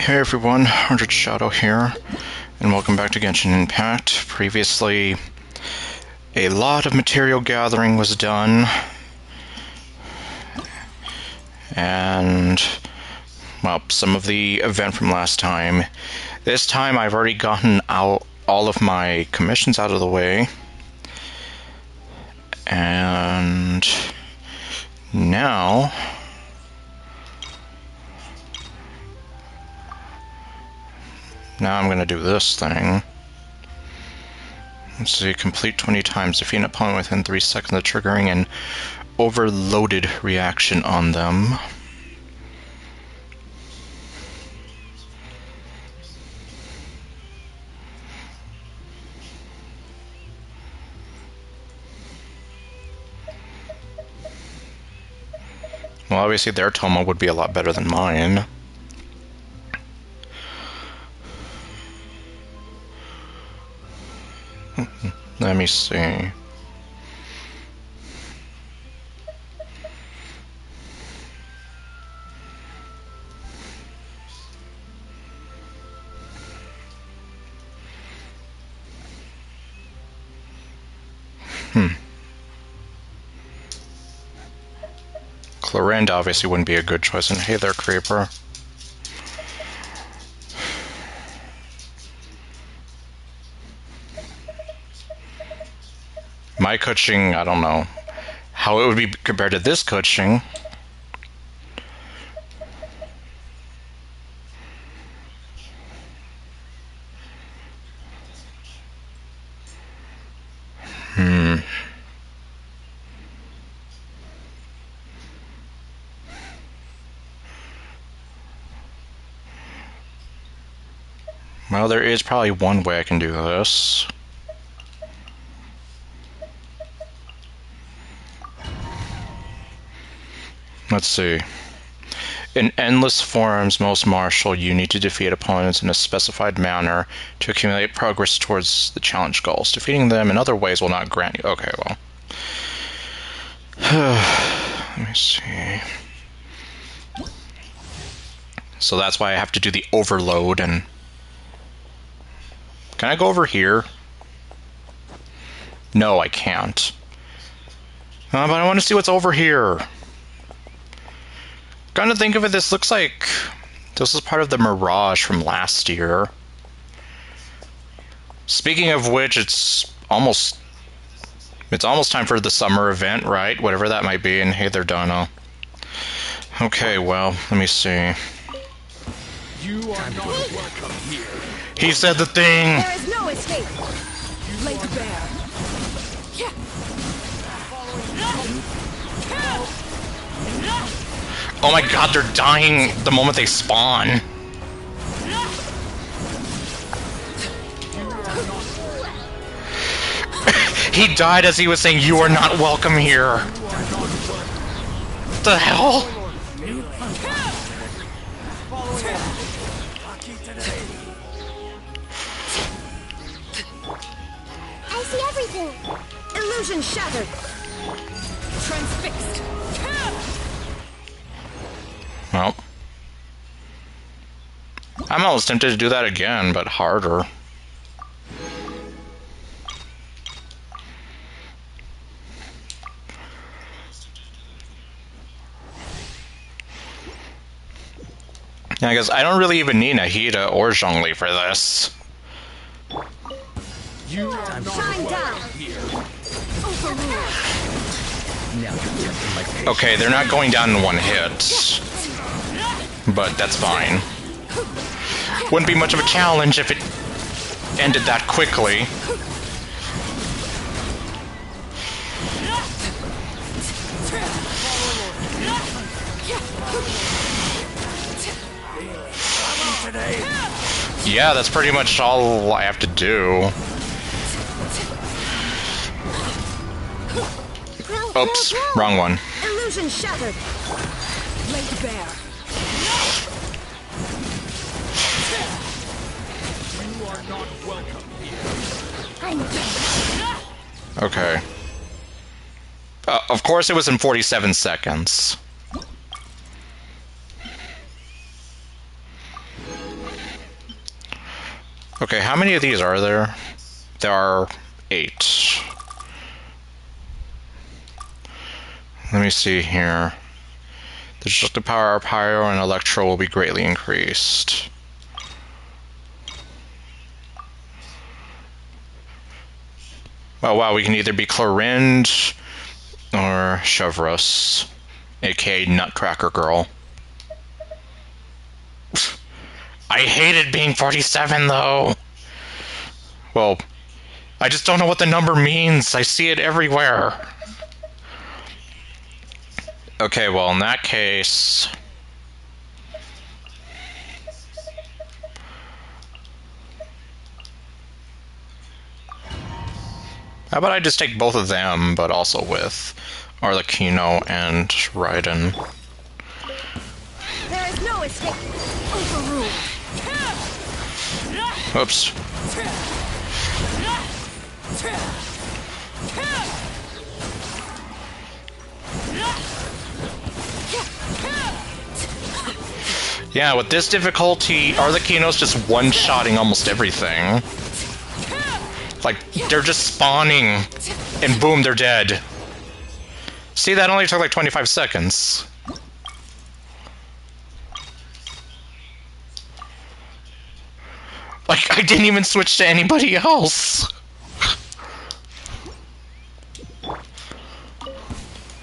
Hey everyone, 100 Shadow here, and welcome back to Genshin Impact. Previously, a lot of material gathering was done, and, well, some of the event from last time. This time I've already gotten out all of my commissions out of the way, and now I'm going to do this thing. Let's see, complete 20 times. Defeat an opponent within 3 seconds of triggering an overloaded reaction on them. Well, obviously their Toma would be a lot better than mine. Let me see. Clorenda obviously wouldn't be a good choice, and hey there, Creeper. My coaching, I don't know how it would be compared to this coaching. Well, there is probably one way I can do this. Let's see. In endless forms, most martial, you need to defeat opponents in a specified manner to accumulate progress towards the challenge goals. Defeating them in other ways will not grant you... Okay, well. Let me see. So that's why I have to do the overload, and... Can I go over here? No, I can't. But I want to see what's over here. Kind of think of it, this looks like this is part of the Mirage from last year. Speaking of which, it's almost time for the summer event, right? Whatever that might be. And hey there, Donna. Okay, well, let me see. You are not welcome here. He said the thing. There is no escape. Lay to bear. Oh my god, they're dying the moment they spawn. He died as he was saying, "You are not welcome here." What the hell? I see everything. Illusion shattered. Transfixed. Well, I'm almost tempted to do that again, but harder. Yeah, I guess I don't really even need Nahida or Zhongli for this. You are not Shine down. here. Okay, they're not going down in one hit, but that's fine. Wouldn't be much of a challenge if it ended that quickly. Yeah, that's pretty much all I have to do. Oops, wrong one. Illusion shattered. Lay to bear. You are not welcome here. I'm dead. Okay. Of course it was in 47 seconds. Okay, how many of these are there? There are 8. Let me see here. The destructive power of Pyro and Electro will be greatly increased. Oh wow, we can either be Clorind or Chevros, aka Nutcracker Girl. I hated being 47 though! Well, I just don't know what the number means. I see it everywhere. Okay, well, in that case... how about I just take both of them, but also with Arlecchino and Raiden? There is no escape. Overruled. Oops. Yeah, with this difficulty, Arlecchino's just one-shotting almost everything. Like, they're just spawning, and boom, they're dead. See, that only took like 25 seconds. Like, I didn't even switch to anybody else.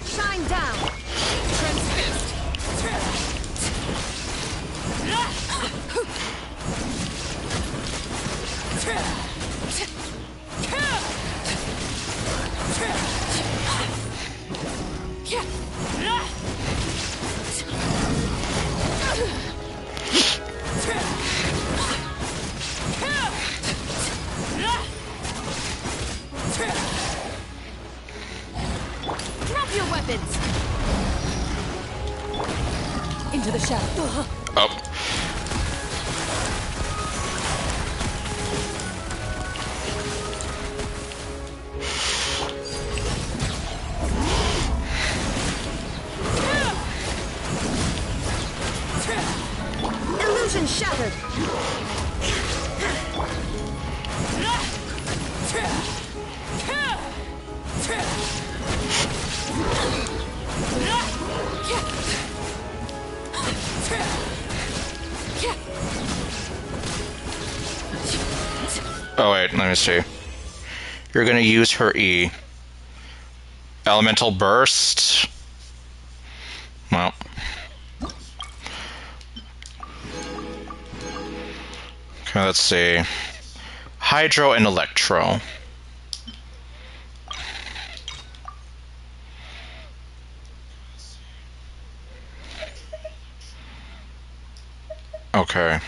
Shine down. Transfixed. Drop your weapons. Into the shadow. Oh. Illusion shattered. Oh wait, let me see. You're gonna use her E. Elemental Burst. Well. Okay, let's see. Hydro and Electro. Okay.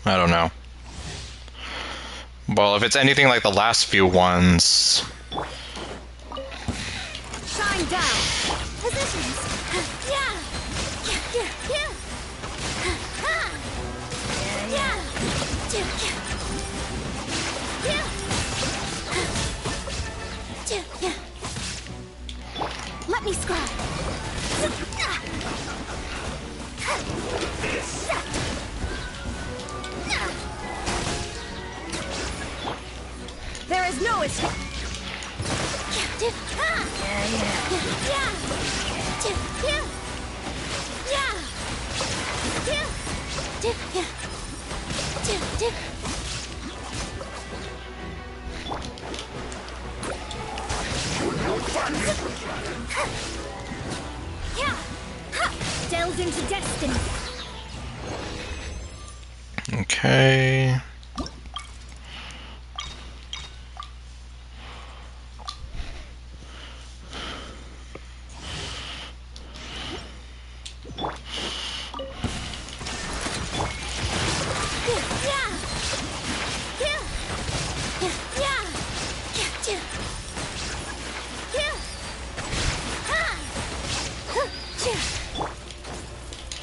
I don't know. Well, if it's anything like the last few ones... Shine down. Positions. Yeah. Yeah. Yeah. Yeah. Yeah. Let me scrap. There is no escape. Delve into destiny. Okay...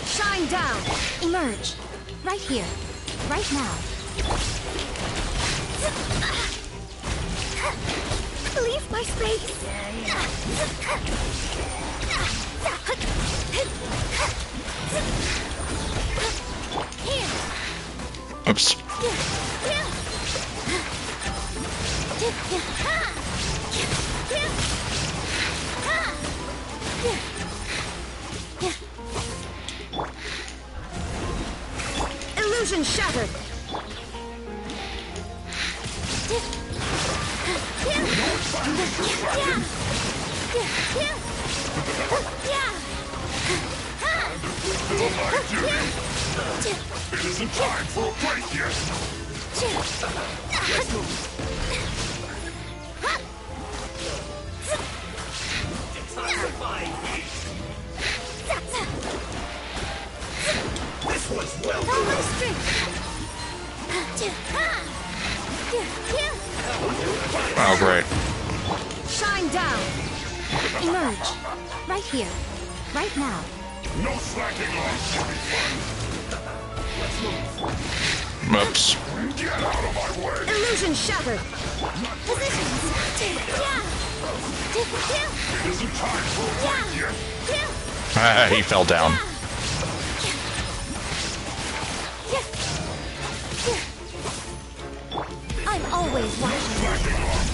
Shine down. Emerge. Right here. Right now. Leave my space. Here. Oops. Illusion shattered. It isn't time for a break yet. This was well All my strength. Oh, great. Shine down. Emerge. Right here. Right now. no slacking off. Oops. Get out of my way. Illusion shattered. Positions. It isn't time for a break yet. He fell down. I'm always watching. Slacking off.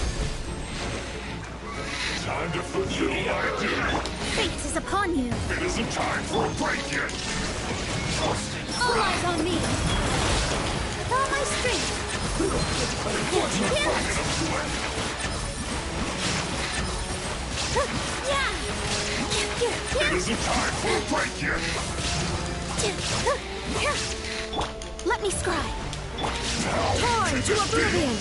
Time to fulfill my duty. Fate is upon you. It isn't time for a break yet. All eyes on me. With all my strength. It isn't time for a break yet. Let me scribe. Torn to oblivion.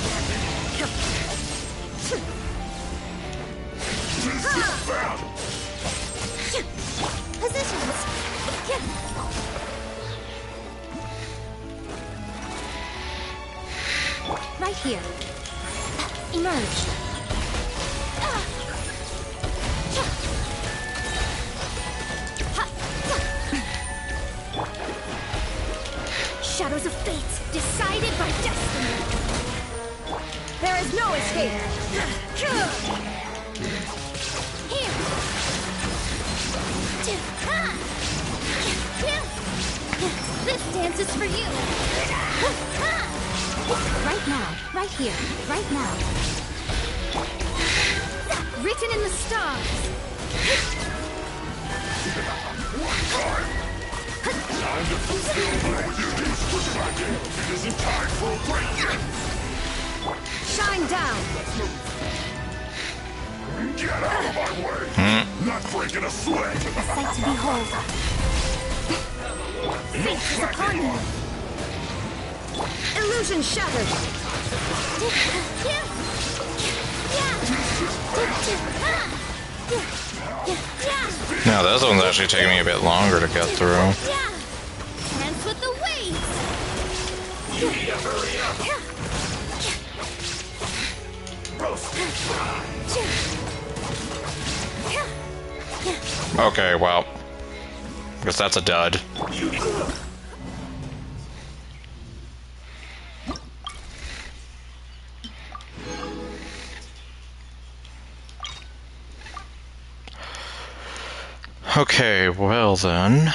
Positions. Right here. Emerge. Shadows of fate, decided by destiny. There is no escape. Here. This dance is for you. Right now, right here, right now. Written in the stars. Time to fulfill my duties. It isn't time for a break yet. Shine down. Get out of my way. Not breaking a sweat. A sight to behold. Fate is upon you. Illusion shattered. Now this one's actually taking me a bit longer to get through. Dance with the waves. You need to hurry up. Okay, well, guess that's a dud. Okay, well then.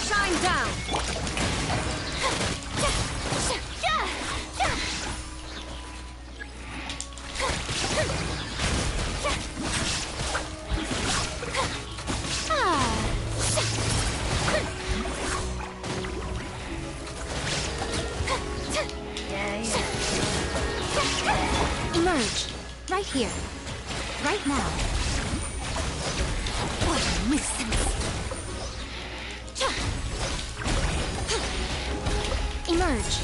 Shine down. Emerge. Right here. Right now. What a nuisance. Emerge.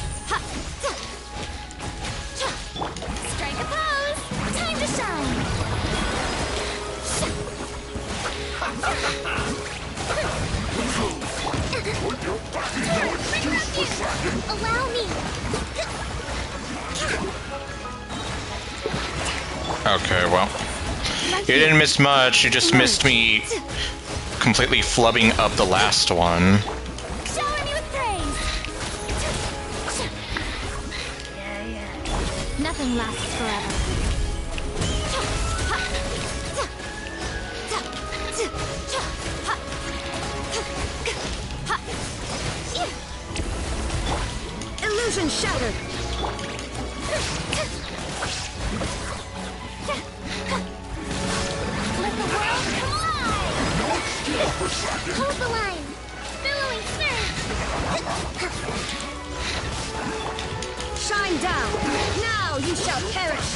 Okay, well. You didn't miss much, you just missed me completely flubbing up the last one. Shower me with praise. Nothing lasts forever. Illusion shattered. Let the world collide. Hold the line. Billowing surge. Shine down. Now you shall perish.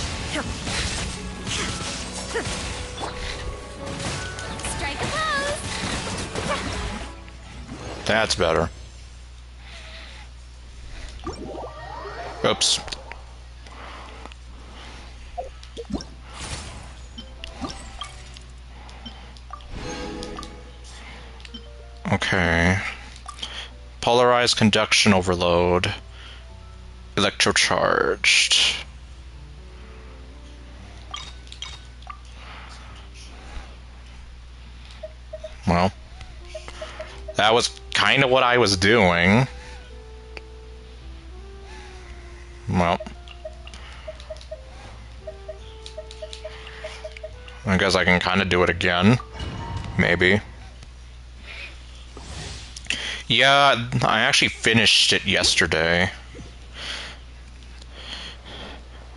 Strike a pose. That's better. Oops. Okay. Polarized conduction overload. Electrocharged. Well, that was kind of what I was doing. Well, I guess I can kind of do it again. Maybe. Yeah, I actually finished it yesterday.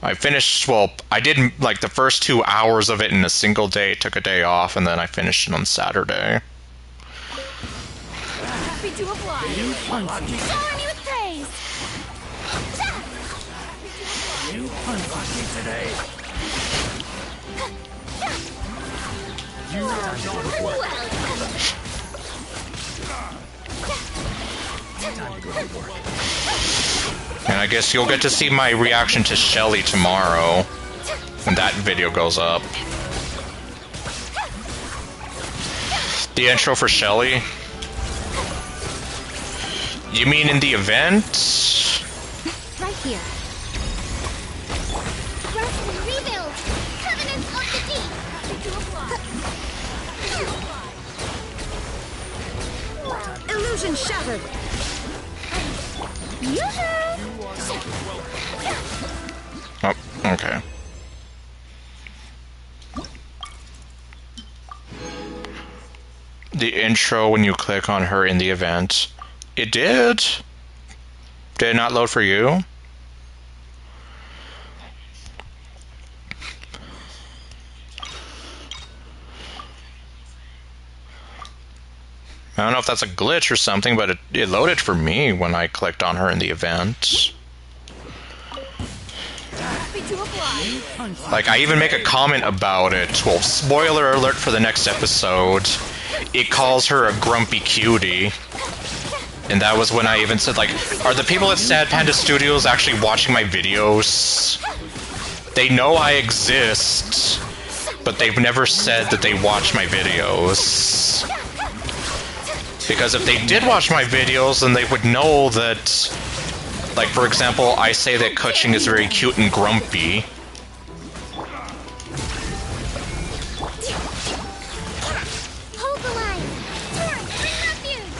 I finished, well, I did like the first 2 hours of it in a single day, took a day off, and then I finished it on Saturday. Happy to oblige. Shower me with praise. And I guess you'll get to see my reaction to Shelly tomorrow when that video goes up. The intro for Shelly? You mean in the event? Right here. Growth and rebuild. Covenant of the deep. Happy to oblige. Illusion shattered. Oh, okay. The intro when you click on her in the event. It did? Did it not load for you? I don't know if that's a glitch or something, but it loaded for me when I clicked on her in the event. Happy to oblige. Like, I even make a comment about it. Well, spoiler alert for the next episode. It calls her a grumpy cutie. And that was when I even said, like, are the people at Sad Panda Studios actually watching my videos? They know I exist, but they've never said that they watch my videos. Because if they did watch my videos, then they would know that, like, for example, I say that Kuching is very cute and grumpy. Hold the line. Turn. Bring refuge.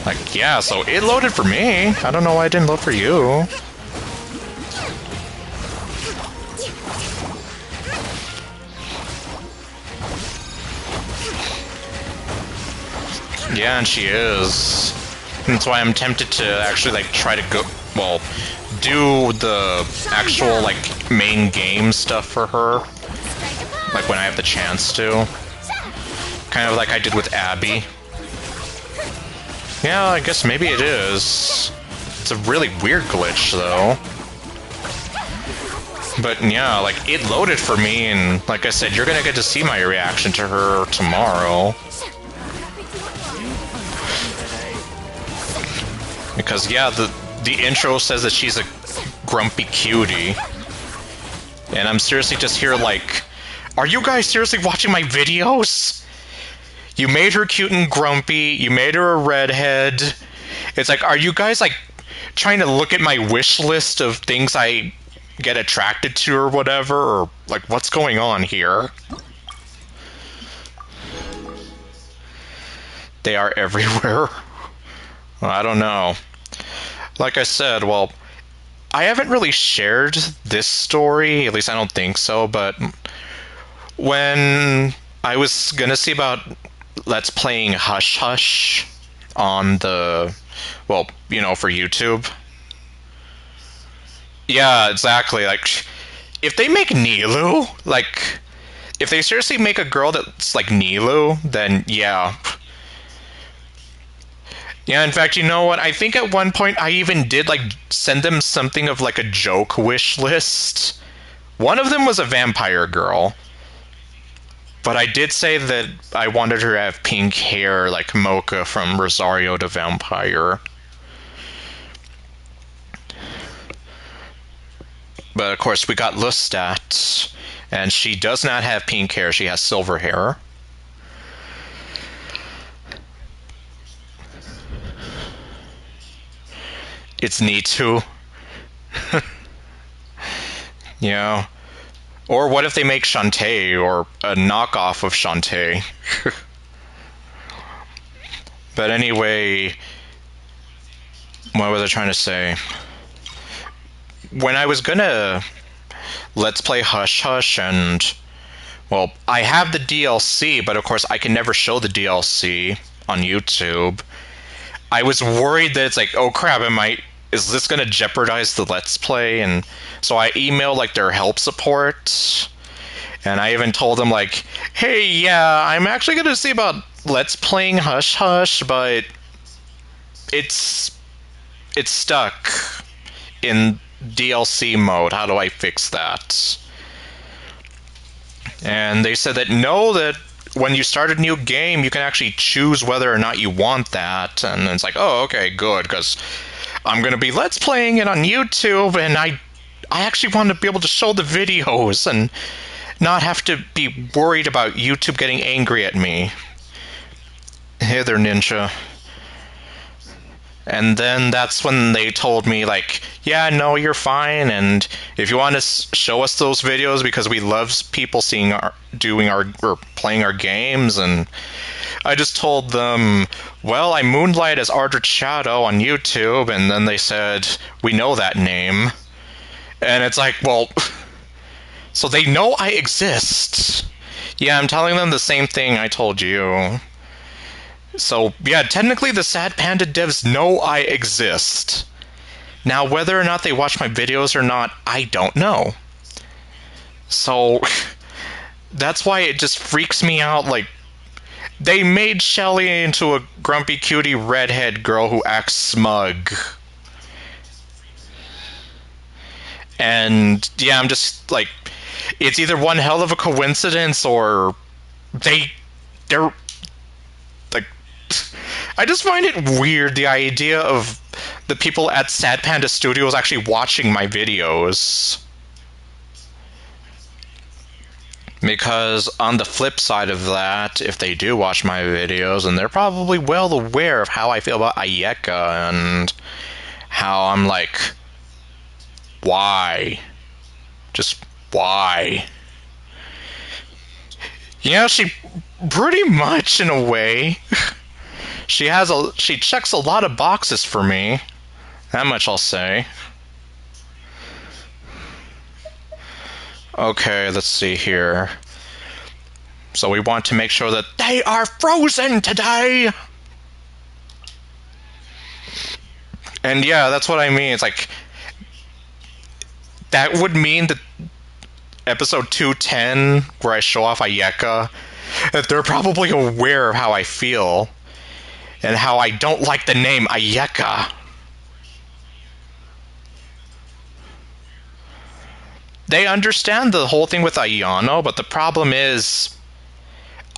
Like, yeah, so it loaded for me. I don't know why it didn't load for you. Yeah, and she is. That's why I'm tempted to actually, like, try to go, well, do the actual, like, main game stuff for her. Like, when I have the chance to. Kind of like I did with Abby. Yeah, I guess maybe it is. It's a really weird glitch, though. But yeah, like, it loaded for me, and like I said, you're gonna get to see my reaction to her tomorrow. Because, yeah, the intro says that she's a grumpy cutie. And I'm seriously just here like, are you guys seriously watching my videos? You made her cute and grumpy, you made her a redhead. It's like, are you guys, like, trying to look at my wish list of things I get attracted to or whatever, or like what's going on here. They are everywhere. I don't know. Like I said, well, I haven't really shared this story, at least I don't think so, but when I was gonna see about Let's Playing Hush Hush on the, well, you know, for YouTube. Yeah, exactly. Like, if they make Nilu, like, if they seriously make a girl that's like Nilu, then yeah. Yeah, in fact, you know what? I think at one point I even did, like, send them something of, like, a joke wish list. One of them was a vampire girl. But I did say that I wanted her to have pink hair, like Mocha from Rosario the Vampire. But, of course, we got Lestat, and she does not have pink hair. She has silver hair. It's neat too. Yeah. Or what if they make Shantae, or a knockoff of Shantae? But anyway, what was I trying to say? When I was gonna Let's Play Hush Hush, and, well, I have the DLC, but of course I can never show the DLC on YouTube. I was worried that it's like, oh crap, is this gonna jeopardize the Let's Play? And so I emailed like their help support, and I even told them like, hey, yeah, I'm actually gonna see about Let's Playing Hush Hush, but it's stuck in DLC mode. How do I fix that? And they said that no, that when you start a new game, you can actually choose whether or not you want that. And it's like, oh, okay, good, because I'm going to be Let's Playing it on YouTube, and I actually want to be able to show the videos and not have to be worried about YouTube getting angry at me. Hey there, Ninja. And then that's when they told me, like, yeah, no, you're fine, and if you want to show us those videos, because we love people seeing or playing our games. And I just told them, well, I moonlight as Ardrich Shadow on YouTube, and then they said, we know that name. And it's like, well, so they know I exist. Yeah, I'm telling them the same thing I told you. So, yeah, technically the Sad Panda devs know I exist. Now, whether or not they watch my videos or not, I don't know. So, that's why it just freaks me out, like, they made Shelly into a grumpy cutie redhead girl who acts smug. And, yeah, I'm just, like, it's either one hell of a coincidence or they're like, I just find it weird, the idea of the people at Sad Panda Studios actually watching my videos. Because on the flip side of that, if they do watch my videos, and they're probably well aware of how I feel about Ayeka and how I'm like, why? Just why? Yeah, she pretty much, in a way. She checks a lot of boxes for me. That much I'll say. Okay, let's see here. So we want to make sure that they are frozen today! And yeah, that's what I mean. It's like, that would mean that episode 210, where I show off Ayeka, that they're probably aware of how I feel. And how I don't like the name Ayeka. They understand the whole thing with Ayano, but the problem is,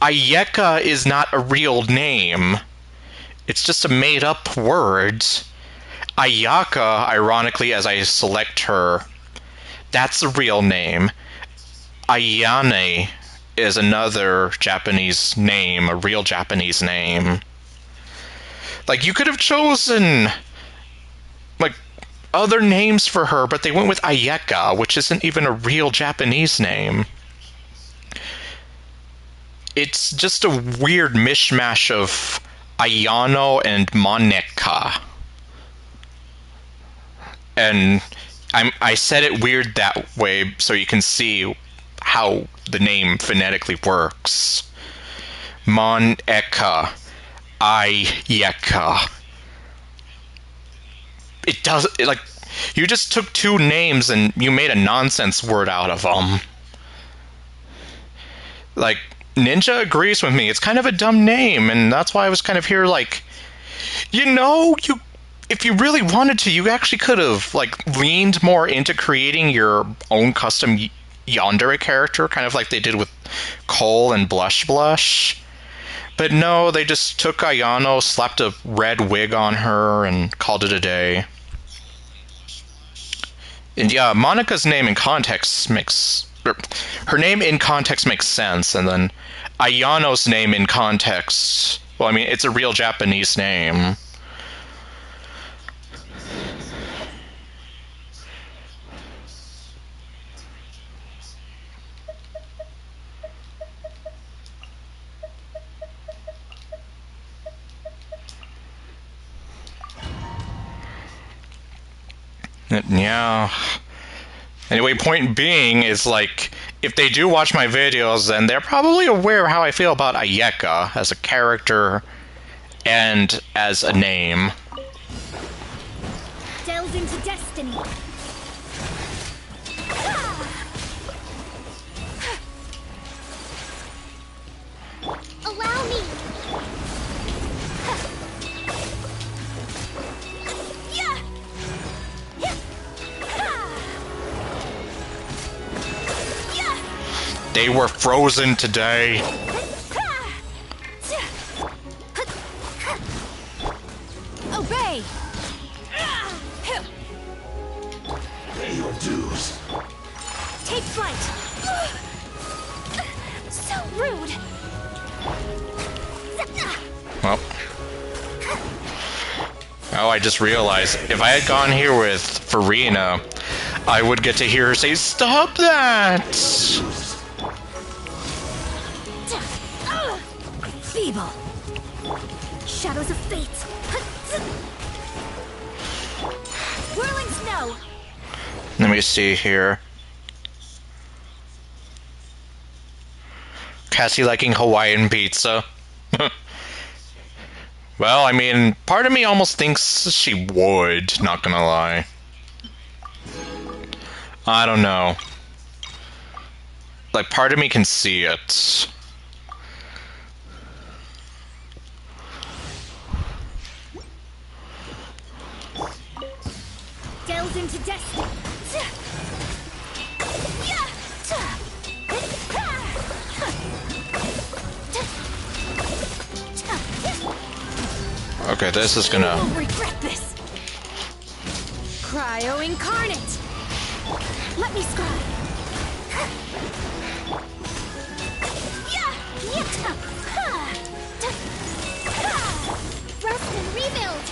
Ayeka is not a real name. It's just a made-up word. Ayaka, ironically, as I select her, that's a real name. Ayane is another Japanese name, a real Japanese name. Like, you could have chosen, like, other names for her, but they went with Ayeka, which isn't even a real Japanese name. It's just a weird mishmash of Ayano and Moneka. And I said it weird that way so you can see how the name phonetically works. Moneka. Ayeka. It does, like, you just took two names and you made a nonsense word out of them. Like, Ninja agrees with me. It's kind of a dumb name, and that's why I was kind of here like, if you really wanted to, you actually could have, like, leaned more into creating your own custom yandere character, kind of like they did with Cole and Blush Blush. But no, they just took Ayano, slapped a red wig on her, and called it a day. And yeah, Monica's name in context makes... her name in context makes sense, and then Ayano's name in context... well, I mean, it's a real Japanese name. Yeah. Anyway, point being is, like, if they do watch my videos, then they're probably aware how I feel about Ayeka as a character and as a name. Delve into destiny. Allow me. Yeah. They were frozen today. Obey. Pay your dues. Take flight. So rude. Well. Oh, I just realized, if I had gone here with Farina, I would get to hear her say, "Stop that!" Feeble. Shadows of fate. Whirling snow. Let me see here. Cassie liking Hawaiian pizza. Well, I mean, part of me almost thinks she would, not gonna lie. I don't know. Like, part of me can see it. Delve into destiny. Okay, this is gonna... You won't regret this. Cryo incarnate. Let me scribe. Rest and rebuild.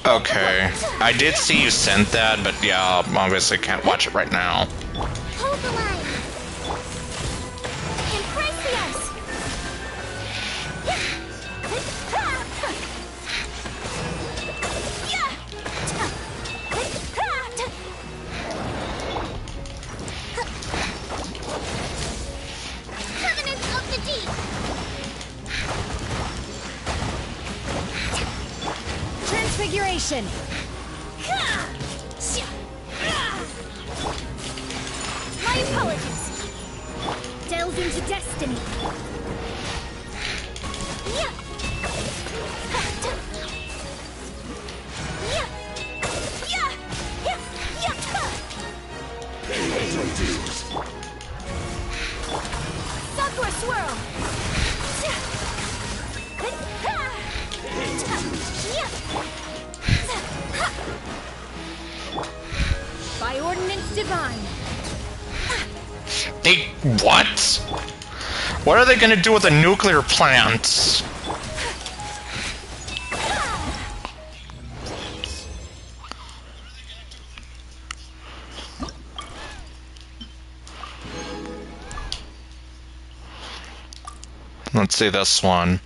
Okay. I did see you sent that, but yeah, obviously can't watch it right now. Hold the line. Embrace the ice. Covenant of the deep. Transfiguration. My apologies. Delve into destiny. Pay your dues. Southward swirl. By ordinance divine. They what? What are they gonna do with a nuclear plant? Let's see this one.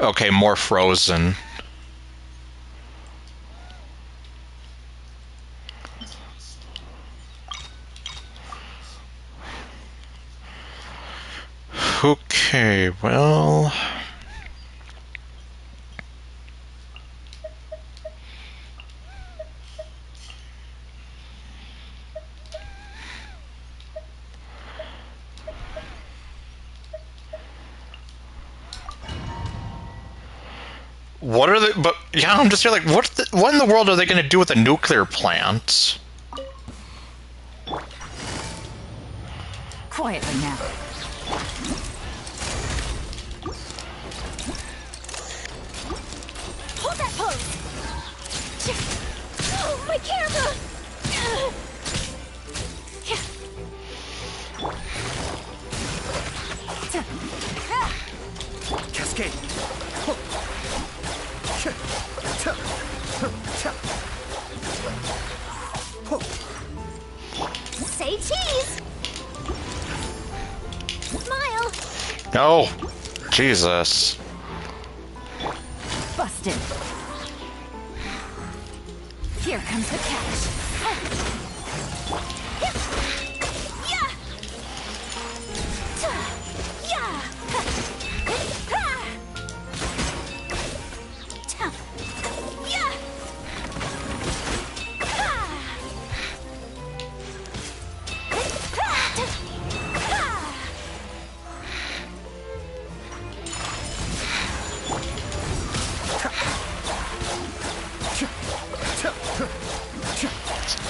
Okay, more frozen. Okay, well... What are they... But, yeah, I'm just here like, what in the world are they going to do with a nuclear plant? Quietly now. Hold that pose! Oh, my camera! Cascade. Say cheese! Smile! No. Jesus. Busted. Here comes the catch. Yeah! Yeah! Yeah!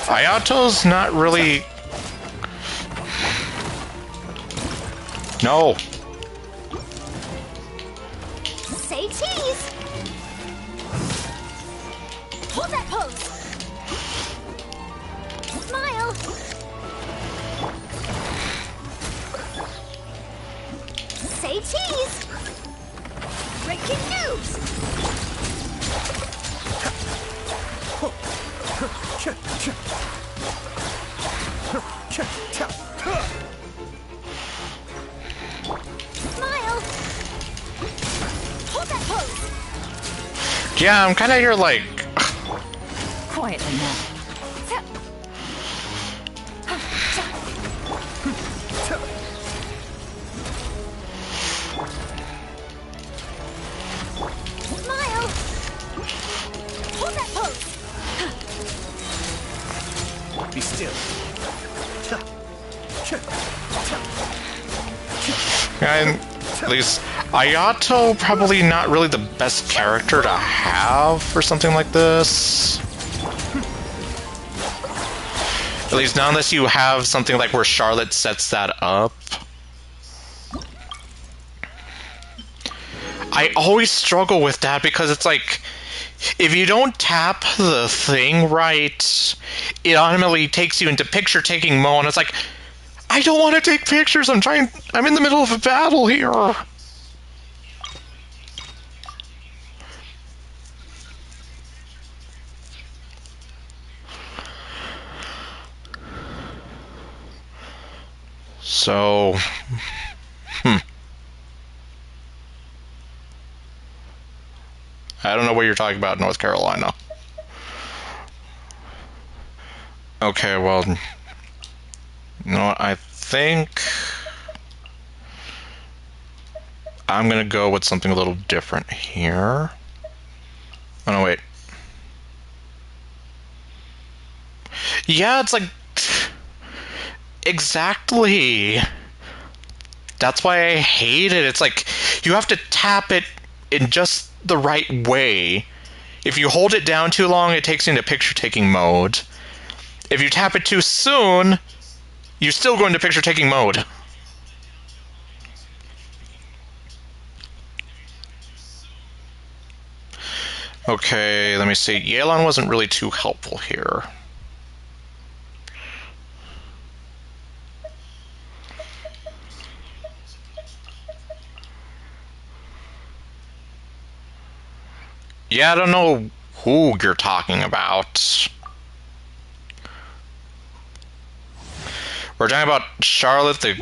Ayato's not really... No. Say cheese! Hold that pose! Smile! Say cheese! Breaking news! Smile! Hold that pose! Yeah, I'm kind of here like... Quietly now. Smile! Hold that pose! Be still. And at least Ayato probably not really the best character to have for something like this. At least not unless you have something like where Charlotte sets that up. I always struggle with that because it's like, if you don't tap the thing right, it automatically takes you into picture-taking mode, and it's like, I don't want to take pictures, I'm in the middle of a battle here. So, I don't know what you're talking about, North Carolina. Okay, well, you know what, I think I'm gonna go with something a little different here. Oh no, wait. Yeah, it's like... Exactly. That's why I hate it. It's like, you have to tap it in just the right way. If you hold it down too long, it takes you into picture-taking mode. If you tap it too soon, you still go into picture-taking mode. Okay, let me see. Yelan wasn't really too helpful here. Yeah, I don't know who you're talking about. We're talking about Charlotte, the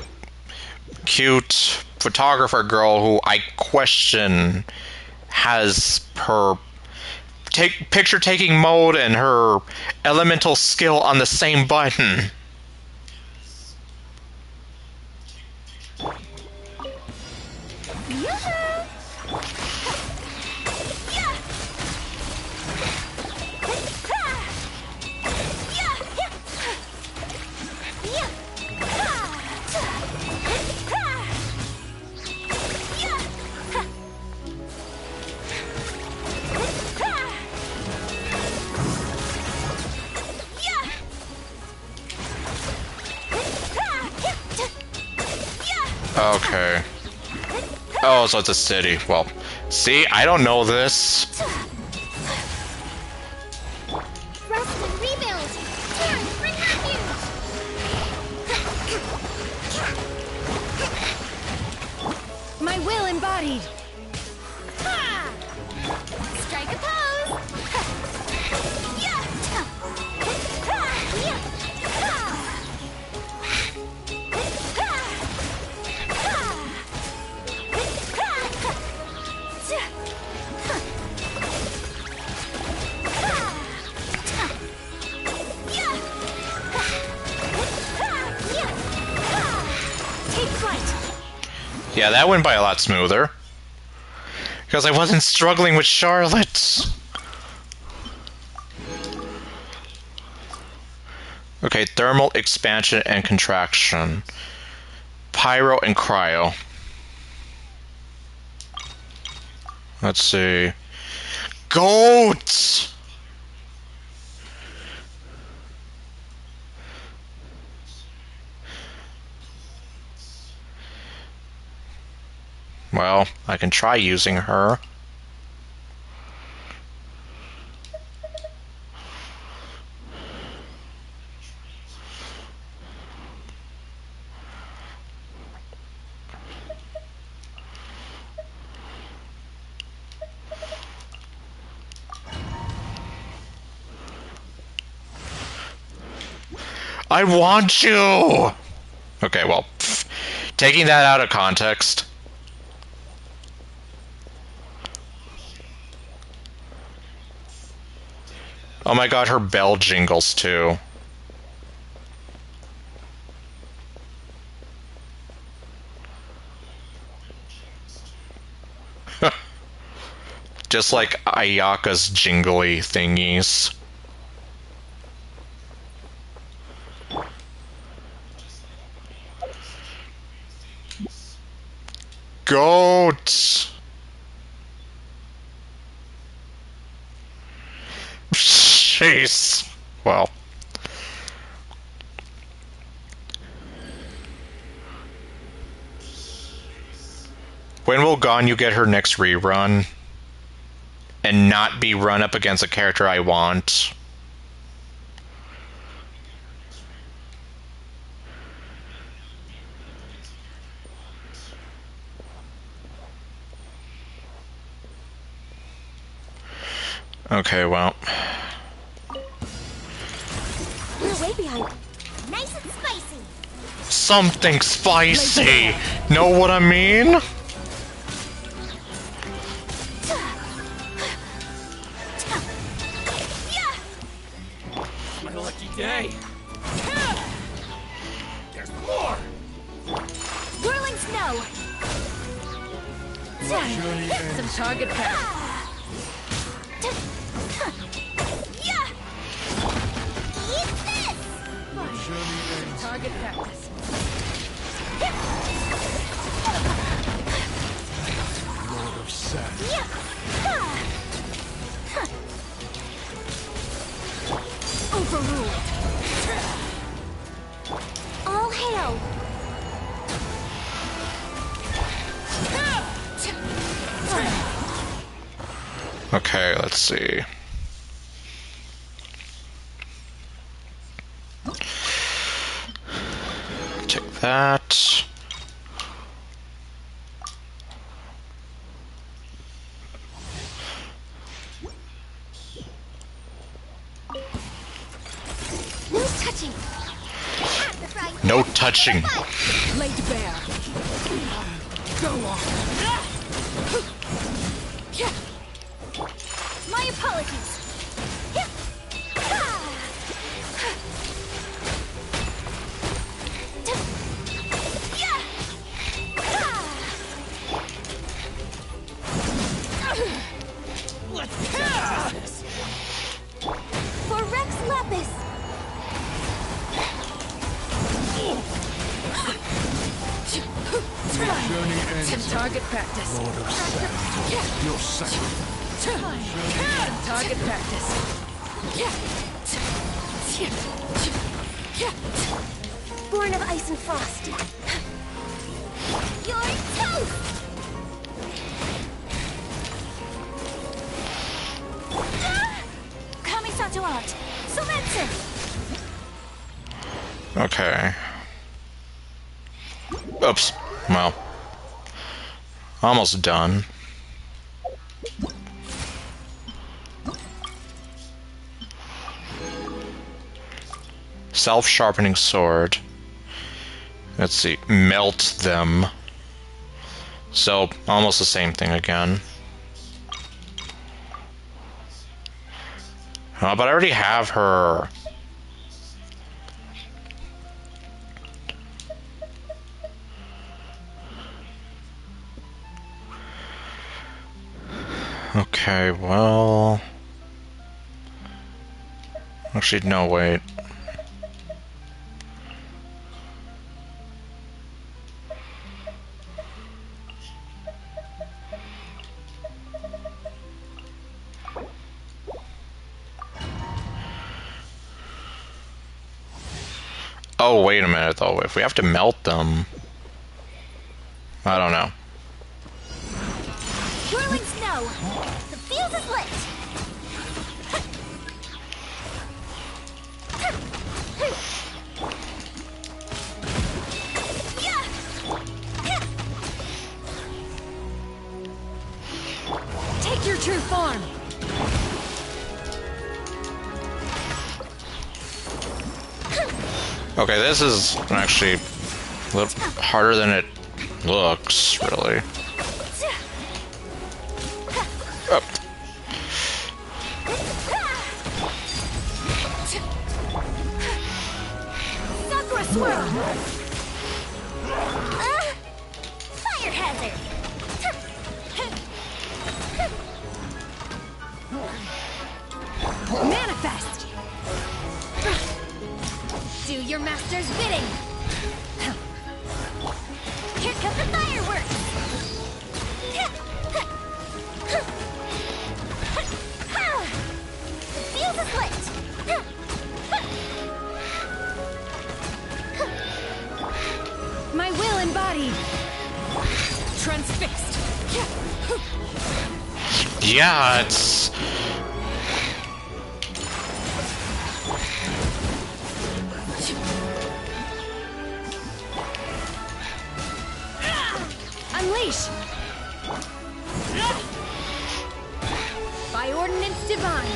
cute photographer girl who I question has her picture taking mode and her elemental skill on the same button. Okay. Oh, so it's a city. Well, see, I don't know this. Rest and rebuild. Turn, bring refuge. My will embodied. Strike a pose. Take flight. Yeah, that went by a lot smoother. Because I wasn't struggling with Charlotte. Okay, thermal expansion and contraction. Pyro and cryo. Let's see. Goats! Well, I can try using her. I want you! Okay, well, taking that out of context. Oh my god, her bell jingles too. Just like Ayaka's jingly thingies. Goats! Jeez. Well. When will Ganyu get her next rerun? And not be run up against a character I want? Okay, well. We're way behind. Nice and spicy. Something spicy! Know what I mean? My lucky day. There's more. Whirling snow. Some target practice. Target practice. Lord of Seth. Overruled. All hail. Okay, let's see. Take that. touching. At the frying pan. No touching. Laid bare. Go on. My apologies. For Rex Lapis. Journey ends. Some target practice. Lord of Sand. Your sacrifice. Some target practice. Born of ice and frost. You're toast! Kamisato out. Sometsu! Okay. Oops. Well. Almost done. Self-sharpening sword. Let's see. Melt them. So, almost the same thing again. Oh, but I already have her. Okay, well... Actually, no, wait. Oh, wait a minute, though. If we have to melt them... I don't know. Whirling snow. The fuse is lit. Take your true form. Okay, this is actually a little harder than it looks, really. Oh. Sakura swirl. Fire hazard. Manifest. Do your master's bidding. Here comes the fireworks. The fuse is lit. My will embodied. Transfixed. Yeah, it's... Unleash. By ordinance divine.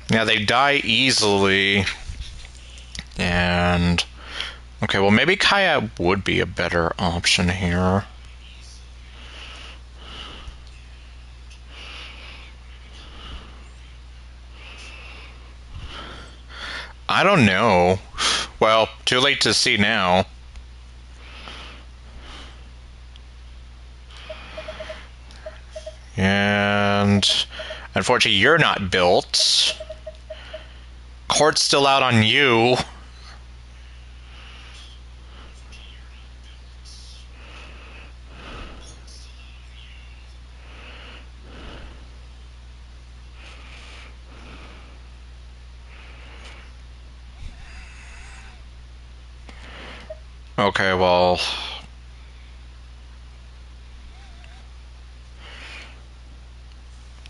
Yeah, they die easily. And... Okay, well, maybe Kaya would be a better option here. I don't know. Well, too late to see now. And... Unfortunately, you're not built. Court's still out on you. Okay, well...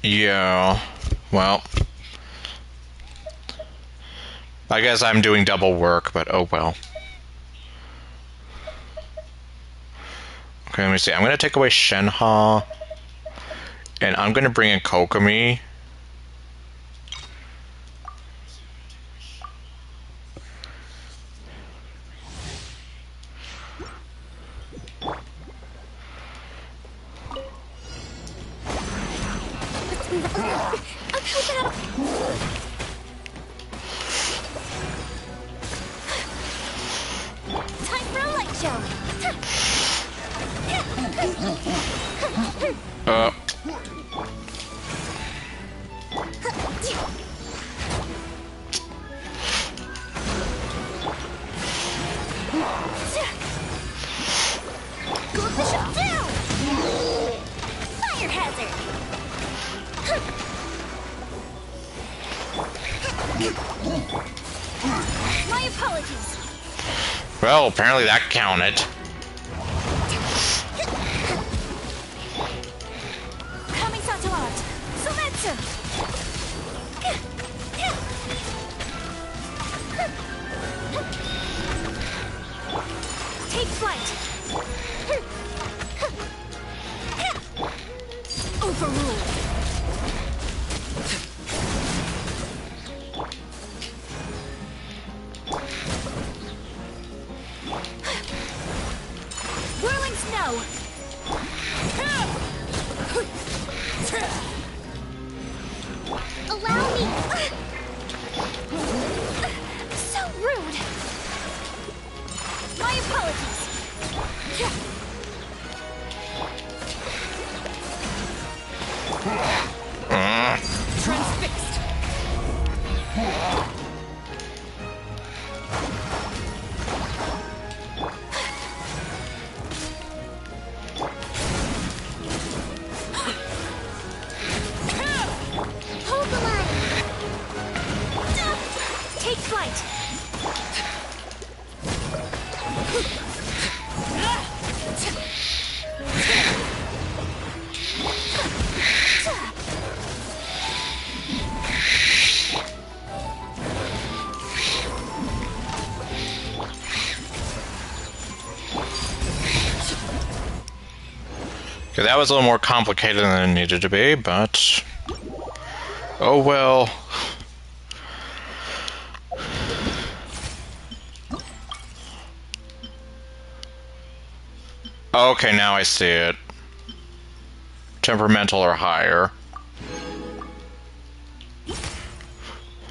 Yeah, well... I guess I'm doing double work, but oh well. Okay, let me see. I'm gonna take away Shenhe, and I'm gonna bring in Kokomi. Time for a light show. Uh, Go Bishop down! Fire hazard! My apologies. well, apparently that counted. Kamisato art. Sometsu. Take flight. Overruled. Whirling snow. Allow me. So rude. My apologies. Transfixed. Hold the line. Take flight. Okay, that was a little more complicated than it needed to be, but... oh well. Okay, now I see it. Temperamental or higher.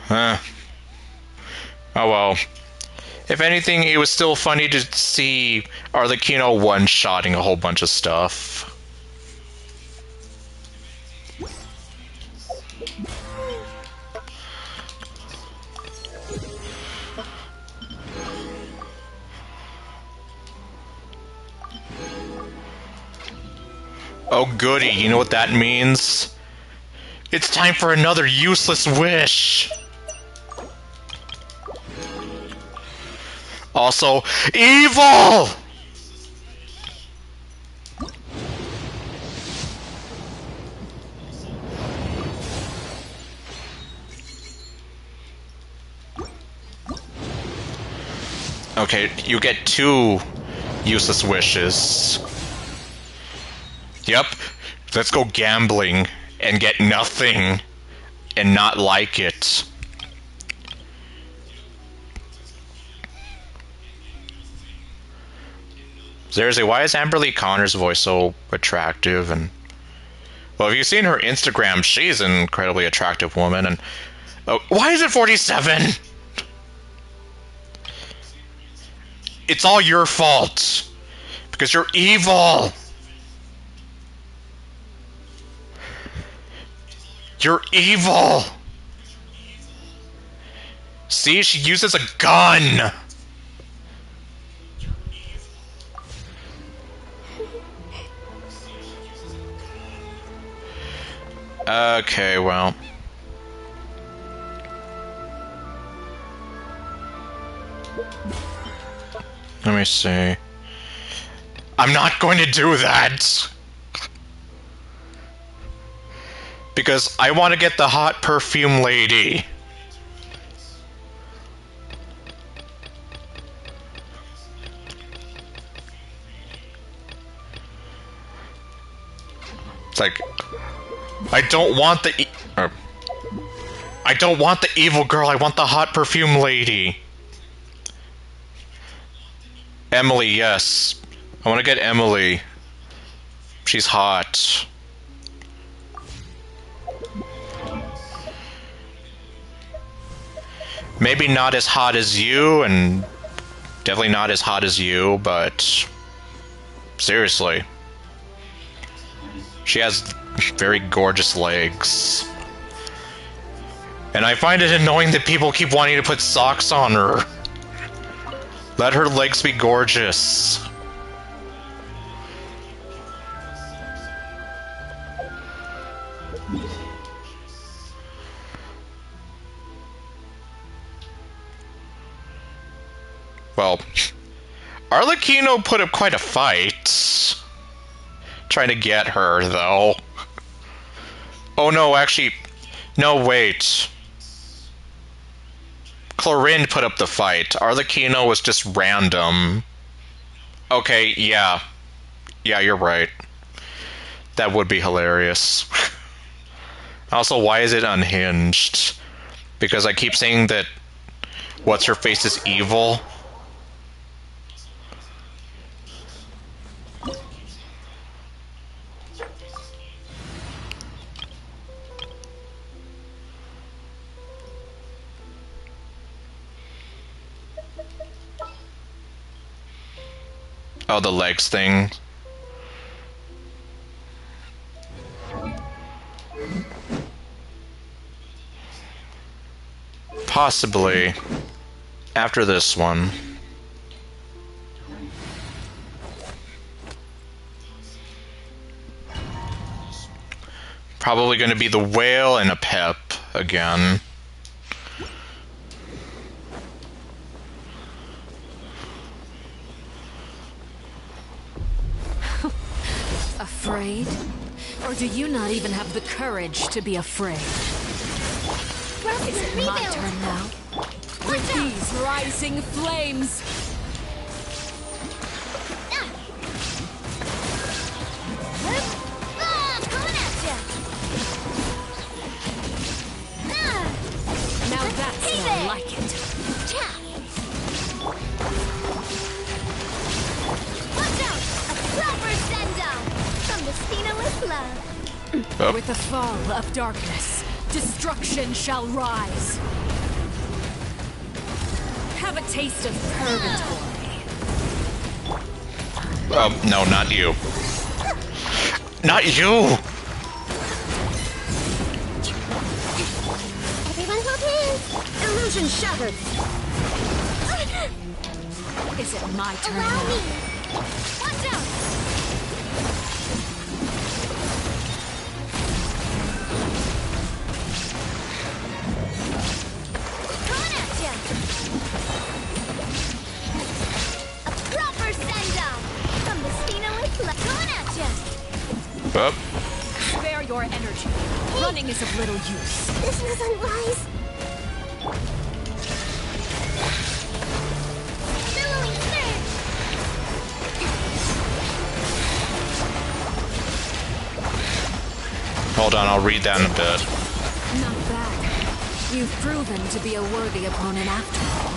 Huh. Oh well. If anything, it was still funny to see Arlecchino one-shotting a whole bunch of stuff. Oh goody, you know what that means? It's time for another useless wish! Also, evil! Okay, you get 2 useless wishes. Yep, let's go gambling and get nothing and not like it. Seriously, why is Amberly Connor's voice so attractive? And well, if you've seen her Instagram, she's an incredibly attractive woman. And oh, why is it 47? It's all your fault because you're evil. You're evil. See, she uses a gun. Okay, well. Let me see. I'm not going to do that! Because I want to get the hot perfume lady. It's like, I don't want the I don't want the evil girl, I want the hot perfume lady. Emily, yes. I want to get Emily. She's hot. Maybe not as hot as you, and definitely not as hot as you, but seriously. She has very gorgeous legs. And I find it annoying that people keep wanting to put socks on her. Let her legs be gorgeous. Well, Arlecchino put up quite a fight. Trying to get her, though. Oh no, actually... No, wait. Clorinde put up the fight. Arlecchino was just random. Okay, yeah. Yeah, you're right. That would be hilarious. Also, why is it unhinged? Because I keep saying that What's-Her-Face is evil. Oh, the legs thing. Possibly. After this one. Probably going to be the whale and a pep again. Afraid? Or do you not even have the courage to be afraid? Is it my turn now? With these rising flames! Coming at ya! Now that's Hey more there. like it. Watch out! A proper send-down from the Spinaless Love. Oh. With the fall of darkness, destruction shall rise. Have a taste of purgatory. No, not you. Not you! Everyone hold hands! Illusion shattered! Is it my turn Allow now? me! Watch out! Coming at ya! A proper send-down from the Spinaless Love. Coming at ya! Oh. Spare your energy. Running is of little use. This was unwise. Billowing surge! Hold on, I'll read that in a bit. Not bad. You've proven to be a worthy opponent after all.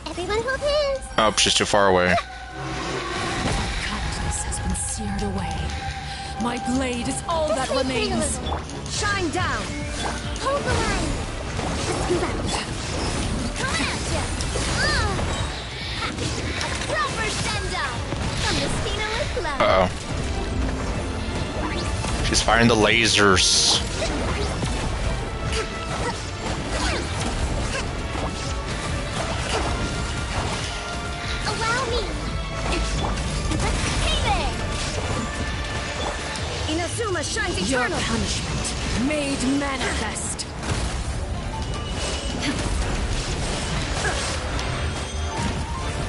Everyone hold hands! Oh, she's too far away. Kindness has been seared away. My blade is all that This way, remains. Taylor. Shine down. Hold the line! Let's move out. Coming at ya! Ha! A proper send-down from the Spinaless Love. Uh-oh. He's firing the lasers. Allow me. Hey there. Inazuma shines Your eternal. punishment made manifest.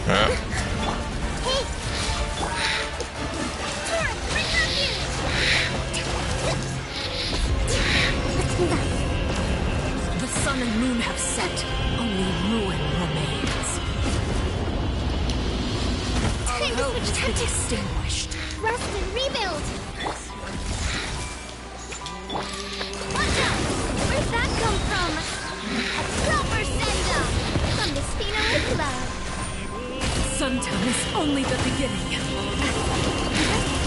Huh? Hey. Tora, bring her here. Let's move out. The sun and moon have set. Only ruin remains. Time to Hope switch has been tactics. extinguished. Rest and rebuild. Watch out! Where'd that come from? A proper send-off from the Spino with love. Suntown is only the beginning.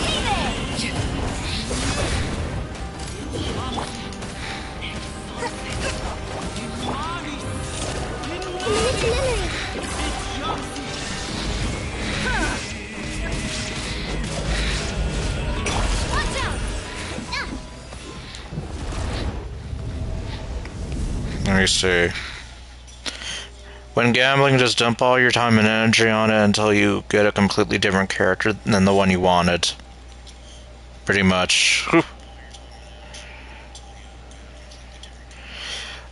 Hey there! Imminent memory. Watch out! Ah. Let me see. When gambling, just dump all your time and energy on it until you get a completely different character than the one you wanted. Pretty much. Whew.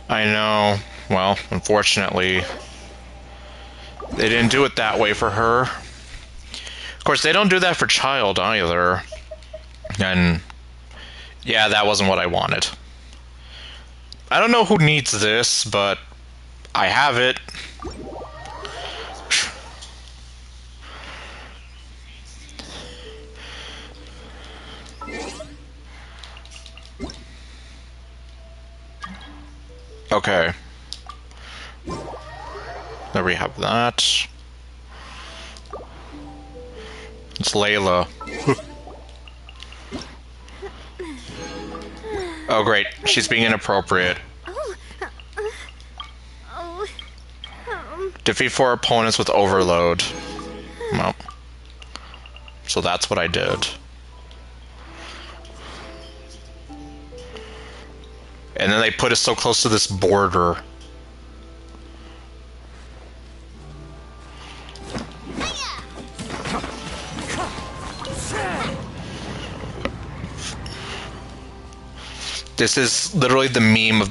I know. Well, unfortunately, they didn't do it that way for her. Of course, they don't do that for Child either. And yeah, that wasn't what I wanted. I don't know who needs this, but I have it. Okay. There we have that. It's Layla. Oh great, she's being inappropriate. Oh. Oh. Defeat 4 opponents with overload. Well. So that's what I did. And then they put us so close to this border. This is literally the meme of...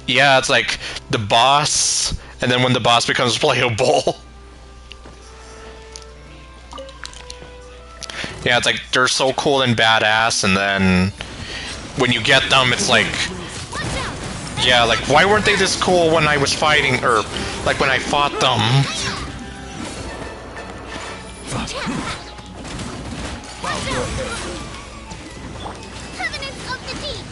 Yeah, it's like the boss, and then when the boss becomes playable. Yeah, it's like they're so cool and badass, and then when you get them, it's like... Yeah, like, why weren't they this cool when I was fighting, or, like, when I fought them? Covenants of the Deep.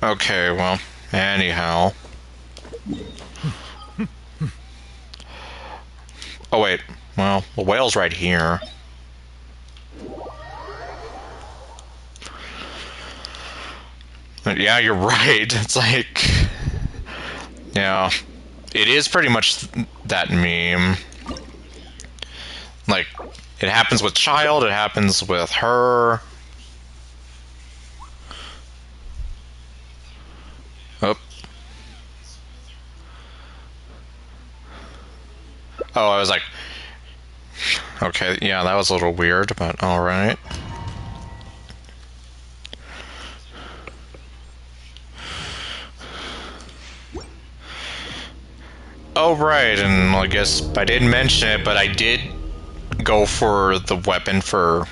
Okay, well, anyhow. Oh wait, well, the whale's right here. But yeah, you're right. It's like... Yeah. It is pretty much that meme. Like, it happens with Child, it happens with her. Oh. Oh, I was like... Okay, yeah, that was a little weird, but alright. Oh, right, and I guess I didn't mention it, but I did go for the weapon for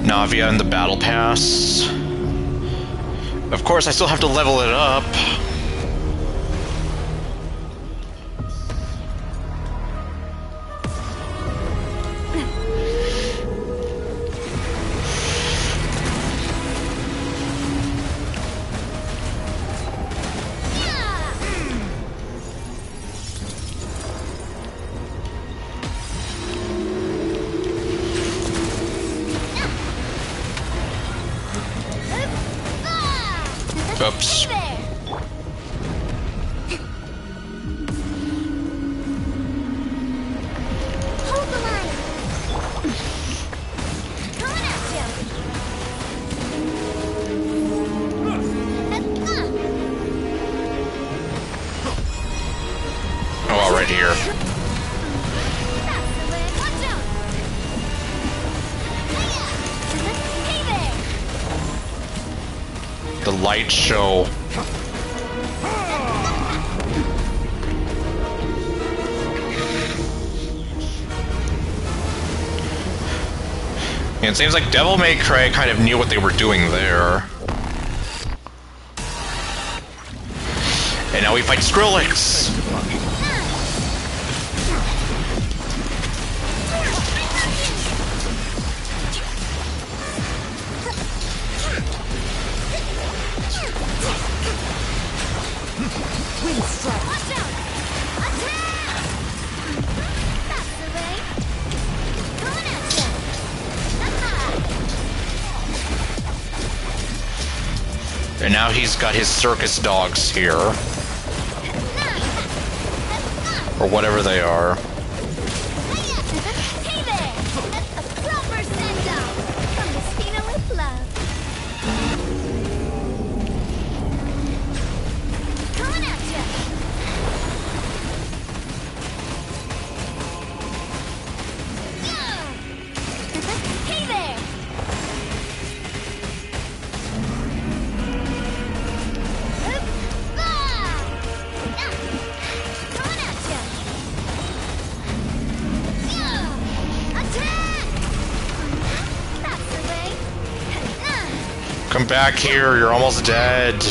Navia in the Battle Pass. Of course, I still have to level it up. Oops. Hey there! Hold the line! Coming at you! Oh, right here. That's the way! Watch out! Hey there! The light show. Yeah, it seems like Devil May Cry kind of knew what they were doing there. And now we fight Skrillex! Wind strike. Watch out! Attack! That's the way! Coming at you! And now he's got his circus dogs here. Or whatever they are. Hey there! A proper send-off from the Spina with love. Coming at you! Hey there! Coming at you! Attack! That's the way. Come back here, you're almost dead.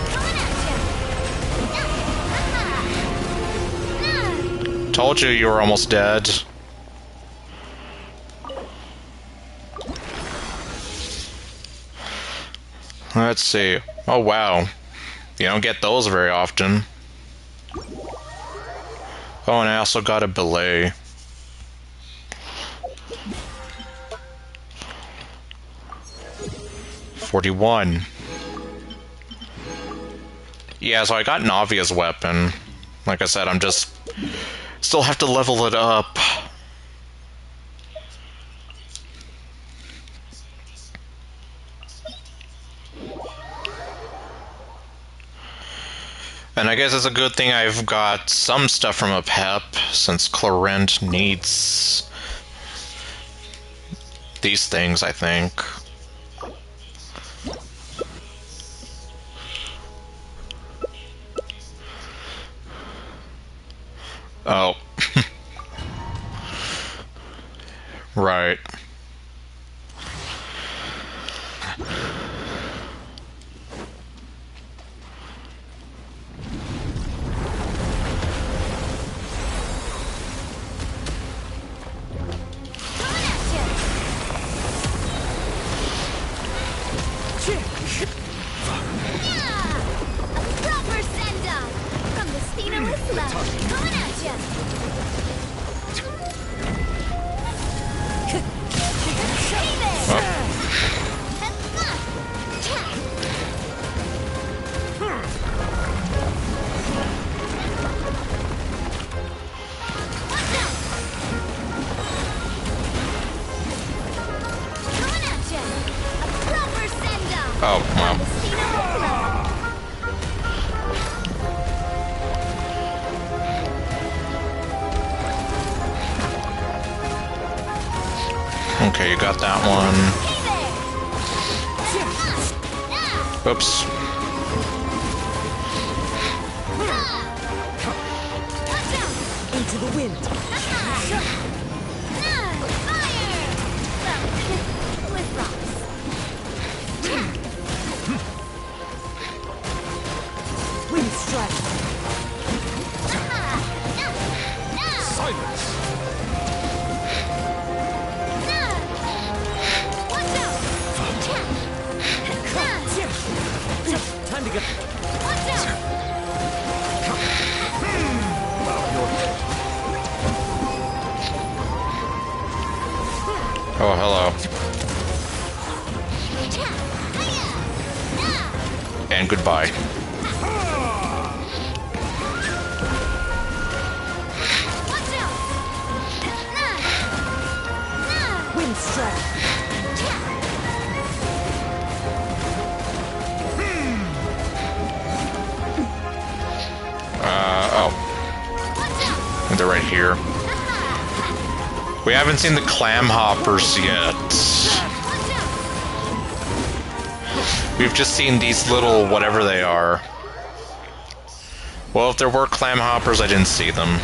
Coming at you! Told you were almost dead. Let's see. Oh wow. You don't get those very often. Oh, and I also got a belay. $41. Yeah, so I got Navia's weapon. Like I said, I'm just... Still have to level it up. And I guess it's a good thing I've got some stuff from a pep, since Clorent needs these things, I think. Oh. Right. Proper send-off from the Spina with love. Coming at you! Hey there! Watch out! Coming at you! A proper send-off! Oh, wow. The Spina with love. Okay, you got that one. Oops. Into the wind. Wind strike. Silence! Time to get. Watch out! Your and goodbye. Watch out! Wind strike. And they're right here. We haven't seen the clam hoppers yet. We've just seen these little whatever they are. Well, if there were clam hoppers, I didn't see them.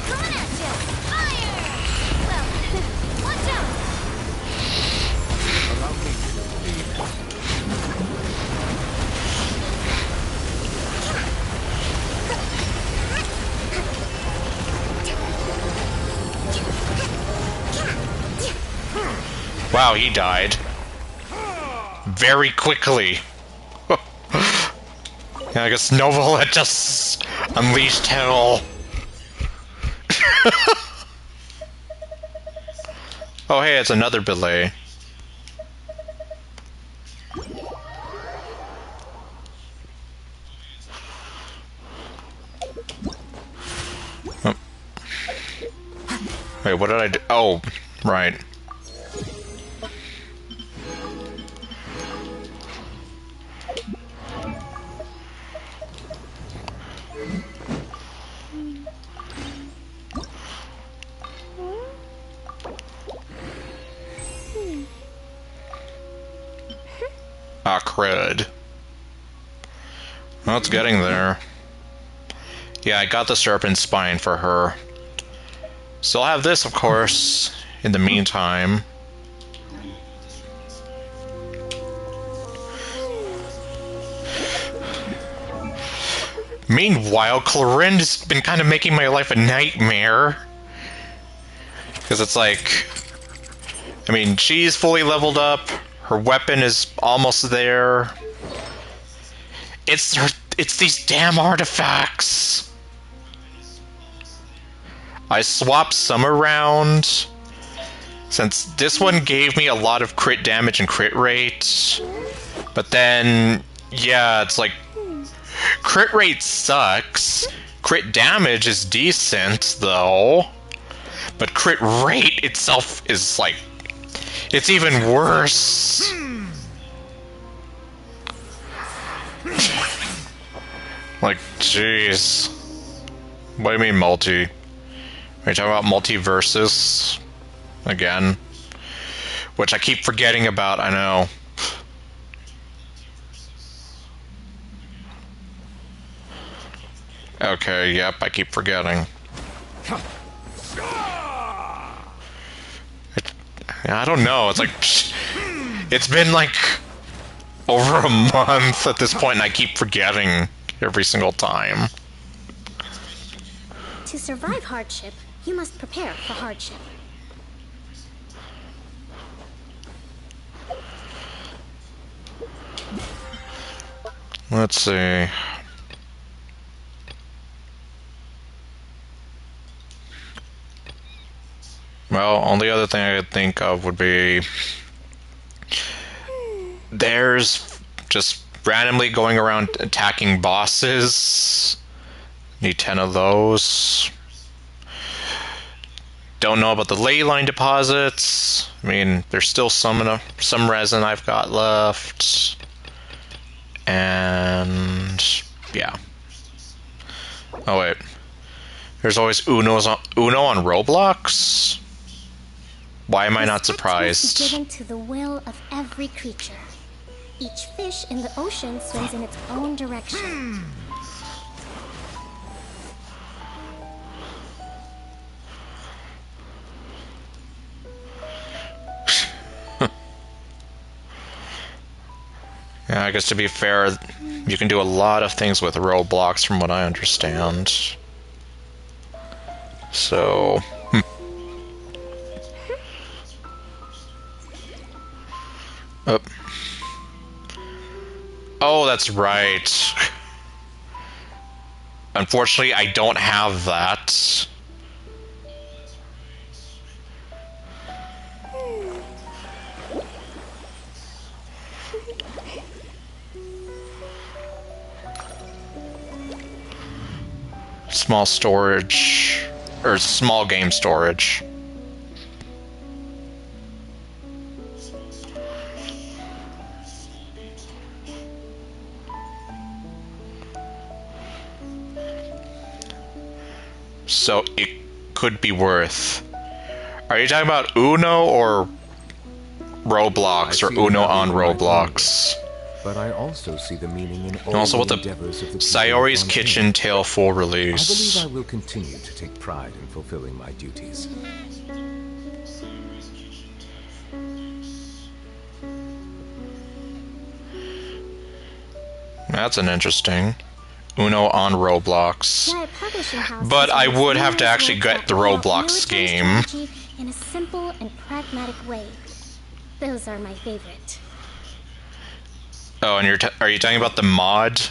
Coming at you! Fire! Well, watch out! Wow, he died. Very quickly. Yeah, I guess Novel had just unleashed hell. Oh, hey, it's another belay. Oh. Wait, what did I do? Oh, right. Ah, crud. Well, it's getting there. Yeah, I got the serpent spine for her. Still have this, of course, in the meantime. Meanwhile, Clorinda's been kind of making my life a nightmare. Because it's like... I mean, she's fully leveled up. Her weapon is almost there. It's these damn artifacts. I swapped some around. Since this one gave me a lot of crit damage and crit rate. But then, yeah, it's like... Crit rate sucks. Crit damage is decent, though. But crit rate itself is like... It's even worse. Like, jeez. What do you mean multi? Are you talking about multiverses? Again? Which I keep forgetting about, I know. Okay, yep, I keep forgetting. I don't know, it's like... It's been like... over a month at this point, and I keep forgetting every single time. To survive hardship, you must prepare for hardship. Let's see... Well, only other thing I could think of would be... There's just randomly going around attacking bosses. Need 10 of those. Don't know about the ley line deposits. I mean, there's still some resin I've got left. And... yeah. Oh, wait. There's always Uno on Roblox? Why am I not surprised? This given to the will of every creature. Each fish in the ocean swims in its own direction. Yeah, I guess to be fair, you can do a lot of things with Roblox from what I understand. So... Up. Oh, that's right. Unfortunately, I don't have that. Small storage, or small game storage. So it could be worth. Are you talking about Uno or Roblox, or Uno on Roblox? But I also see the meaning in all And also with the endeavors of the people Sayori's on Kitchen Earth. Tale full I release. believe I will continue to take pride in fulfilling my duties. That's an interesting. Uno on Roblox. Giant publishing house But I designs would have to numerous actually works get that the lay out Roblox military game. strategy in a simple and pragmatic way. Those are my favorite. Oh, and are you talking about the mod?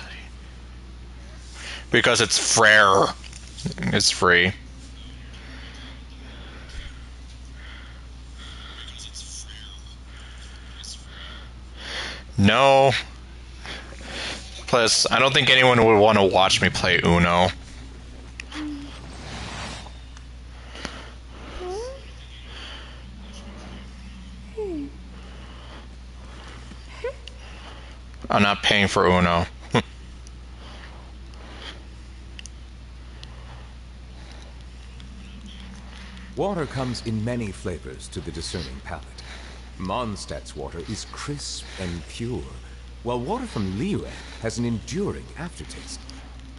Because it's Frere. It's free. No. Plus, I don't think anyone would want to watch me play Uno. I'm not paying for Uno. Water comes in many flavors to the discerning palate. Mondstadt's water is crisp and pure, while water from Liyue has an enduring aftertaste.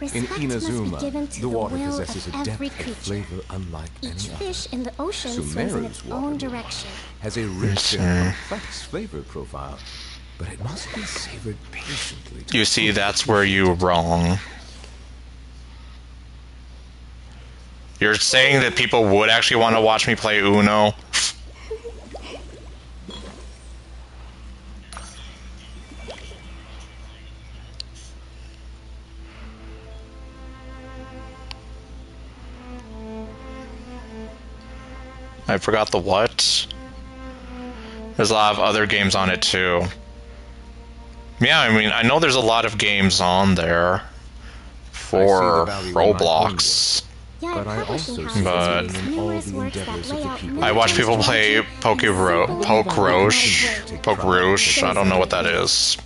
In Respect must be Inazuma, given to the water will possesses of a depth every of creature. flavor unlike Each any other. fish in the ocean swims in Sumeru's its water own direction. has a rich and complex flavor profile, but it must be savored patiently. to You see, fully that's where you're wrong. You're saying that people would actually want to watch me play Uno? I forgot the what? There's a lot of other games on it too. Yeah, I mean, I know there's a lot of games on there for value in my own Roblox. But I Giant also publishing see houses But- release in all numerous the works that endeavors lay of the out people. I watch military people play strategy Poke in a simple and Rouge. pragmatic way. Poke Rouge. I don't know what that is.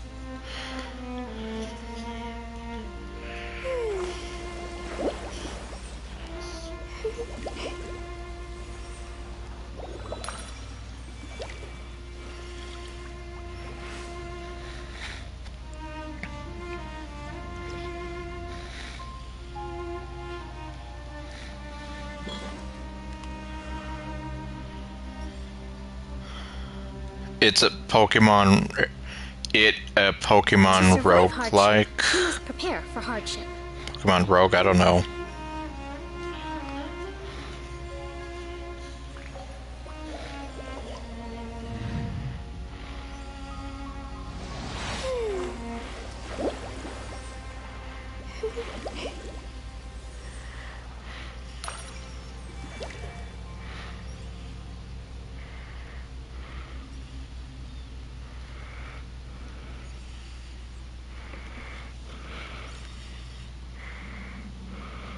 It's a Pokemon. A Pokemon To survive hardship, roguelike. you must prepare for hardship. Pokemon Rogue, I don't know.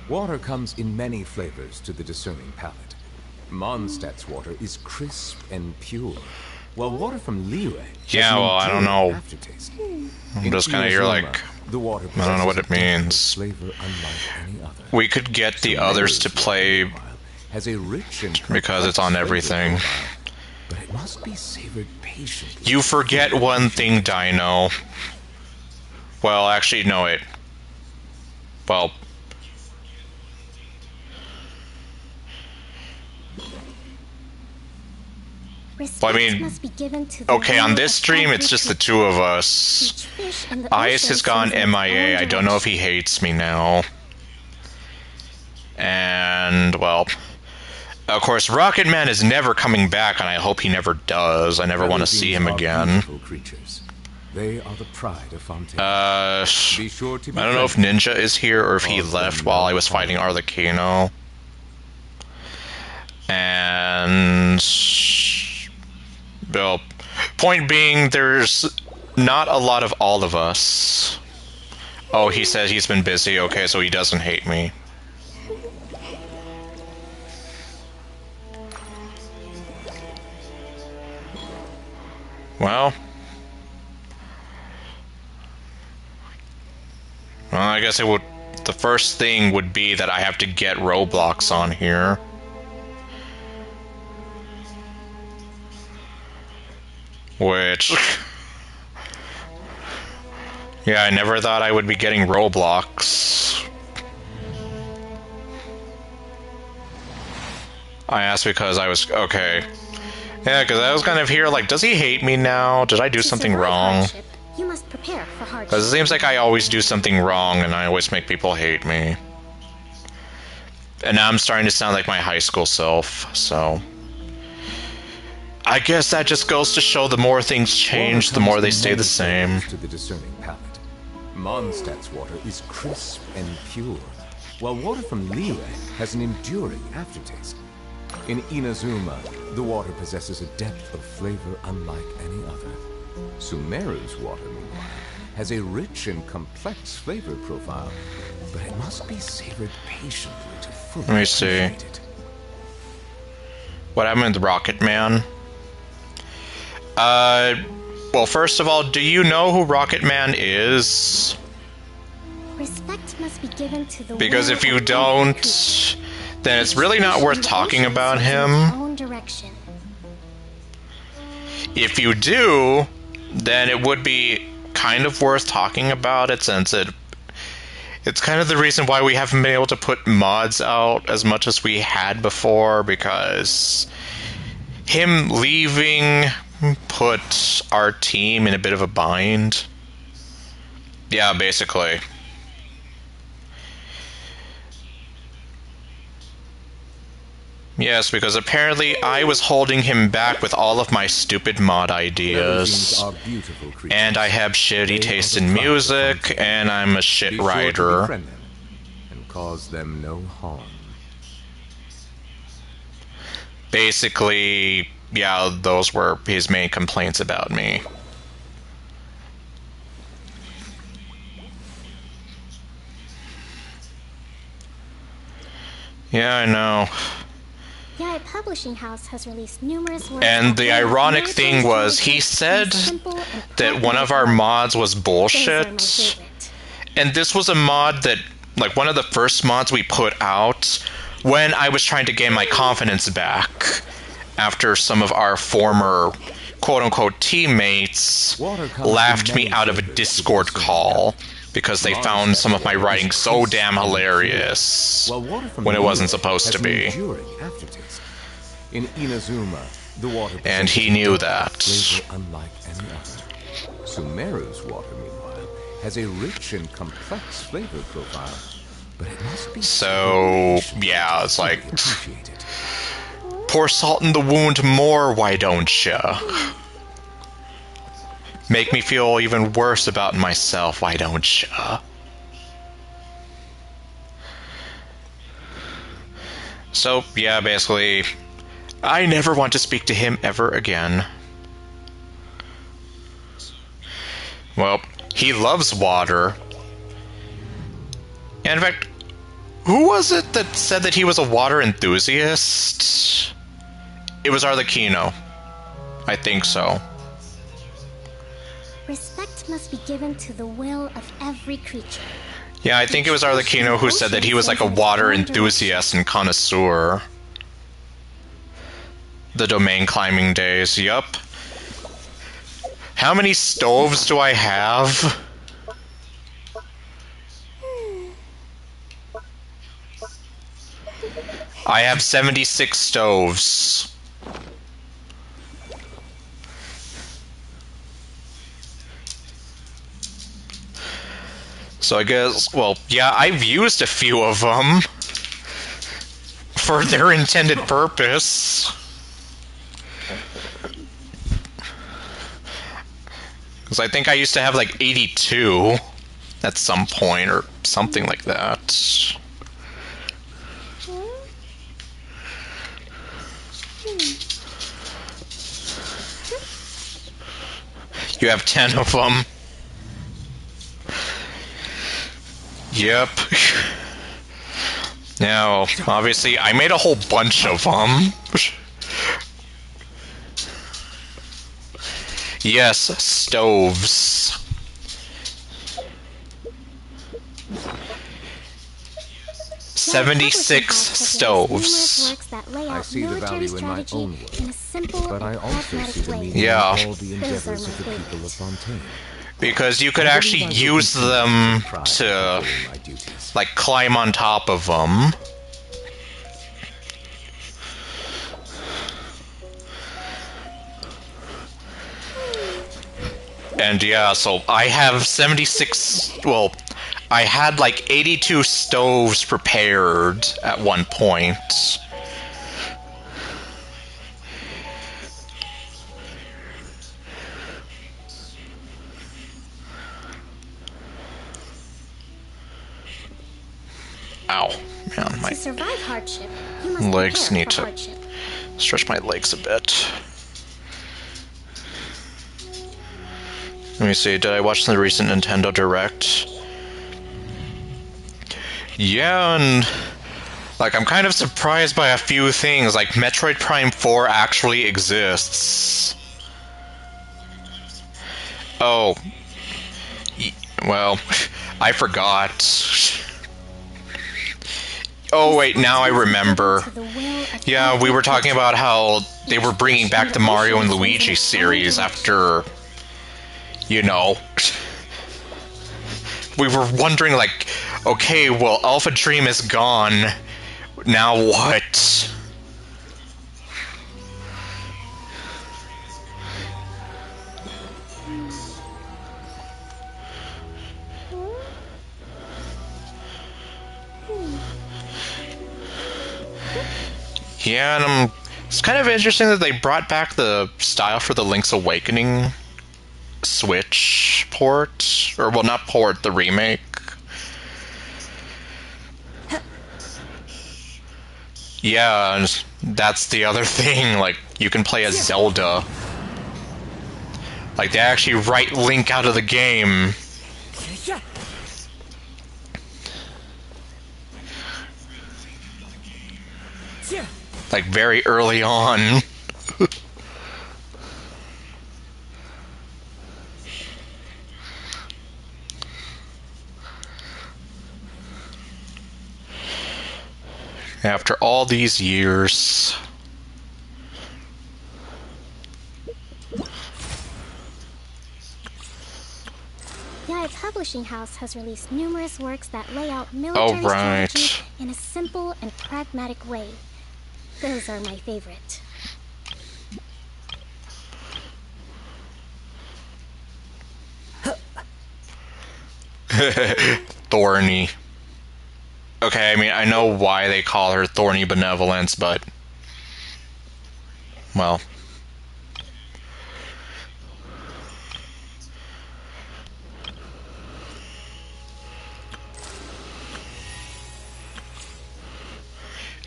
Water comes in many flavors to the discerning palate. Mondstadt's water is crisp and pure, while water from Liyue has Yeah, an well, I don't enduring know. aftertaste. I'm In just kinda here Inazuma, like, the water I don't know what possesses it a depth of means. Flavor unlike any other. We could get the others to play Meanwhile, has a rich and because it's complex on flavor everything. profile, but it must be savored patiently. You forget one thing, Dino. Well, actually, no, it. Well, Respect Well, I mean, must be given to the okay, on will this of stream, every it's just the creature. two of us. Each fish in the Ice ocean has gone swims in its MIA. own I don't know if he direction. hates me now. And, well, of course, Rocket Man is never coming back, and I hope he never does. I never want to see him Feather beings are again. beautiful creatures. They are the pride of Fontaine. Be sure to be I don't know if friendly. Ninja is here or if he Cause left them while no I was harm. fighting Arlecchino. And well, point being, there's Not a lot of all of us. Oh, he said he's been busy. Okay, so he doesn't hate me. Well, I guess it would. The first thing would be that I have to get Roblox on here. Which, yeah, I never thought I would be getting Roblox. I asked because I was okay. Yeah, because I was kind of here like, does he hate me now? Did I do something wrong? Hardship, you must prepare for hardship. Because it seems like I always do something wrong and I always make people hate me. And now I'm starting to sound like my high school self, so... I guess that just goes to show the more things change, the more they stay the same. To the discerning palate. Mondstadt's water is crisp and pure, while water from Liyue has an enduring aftertaste. In Inazuma, the water possesses a depth of flavor unlike any other. Sumeru's water, meanwhile, has a rich and complex flavor profile, but it must be savored patiently to fully Let me see. appreciate it. What happened with Rocket Man? Well, first of all, do you know who Rocket Man is? Respect must be given to the Because will if you of every don't, creature. then it's really not worth talking about him. Own direction. If you do, then it would be kind of worth talking about it, since it's kind of the reason why we haven't been able to put mods out as much as we had before, because him leaving put our team in a bit of a bind. Yeah, basically. Yes, because apparently I was holding him back with all of my stupid mod ideas. Are beautiful creatures. And I have shitty They taste are the in tribe of music, Genshin. and I'm a shit Be sure to writer. befriend them and cause them no harm. Basically, yeah, those were his main complaints about me. Yeah, I know. Yaya Publishing House has released numerous works. And that the blend ironic American thing was, he intelligence said and simple and that one of our pragmatic mods was Those are my bullshit. favorite. And this was a mod that, like, one of the first mods we put out when I was trying to gain my confidence back after some of our former quote-unquote teammates laughed me out of a Discord call because they found some of my writing so damn hilarious While water from when it wasn't Liyue supposed has to an be. enduring aftertaste. In Inazuma, the water And he possesses knew a that. flavor unlike any other. Sumeru's water, meanwhile, has a rich and complex flavor profile, but it must be So, yeah, it's like, appreciated. pour salt in the wound more, why don't ya? Make me feel even worse about myself, why don't ya? So, yeah, basically, I never want to speak to him ever again. Well, he loves water. And in fact, who was it that said that he was a water enthusiast? It was Arlecchino. I think so. Respect must be given to the will of every creature. Yeah, I think it was Arlecchino who said that he was like a water enthusiast and connoisseur. The domain climbing days, yup. How many stoves do I have? I have 76 stoves. So I guess, well, yeah, I've used a few of them for their intended purpose. Because I think I used to have like 82 at some point or something like that. You have 10 of them. Yep. Now, obviously, I made a whole bunch of them. Yes, stoves. While publishing 76 house has released numerous stoves. works that lay I out see the military value in my strategy own work, in a simple but I and also see pragmatic the way. meaning Yeah. in all the endeavors are of the my people of favorites. Fontaine. Because you could I actually believe I will use continue them take pride in to, fulfilling my duties. like, climb on top of them. And yeah, so I have 76, well, I had like 82 stoves prepared at one point. Ow, man, my To survive hardship, you must legs prepare need for to hardship. stretch my legs a bit. Let me see, did I watch the recent Nintendo Direct? Yeah, and like I'm kind of surprised by a few things, like Metroid Prime 4 actually exists. Oh. Well, I forgot. Oh wait, now I remember. Yeah, we were talking about how they were bringing back the Mario and Luigi series after, you know, we were wondering like, okay, well, Alpha Dream is gone. Now what? Yeah, and it's kind of interesting that they brought back the style for the Link's Awakening Switch port. Or, well, not port, the remake. Yeah, and that's the other thing, like, you can play as Zelda. Like, they actually write Link out of the game. Like, very early on. After all these years. Yai's publishing house has released numerous works that lay out military strategy in a simple and pragmatic way. Those are my favorite. Thorny. Okay, I mean, I know why they call her Thorny Benevolence, but... well...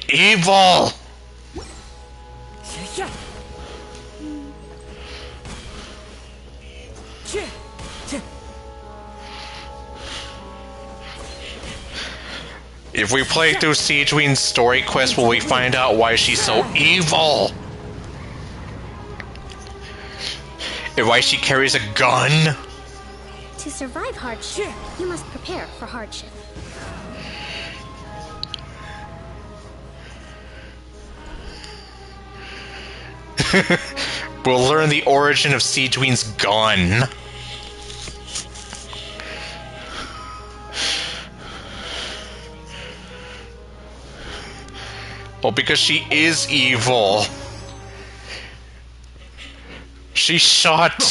Evil! If we play through Siege Queen's story quest, will we find out why she's so evil? And why she carries a gun? To survive hardship, you must prepare for hardship. We'll learn the origin of Siege Queen's gun. Well, because she is evil. She shot...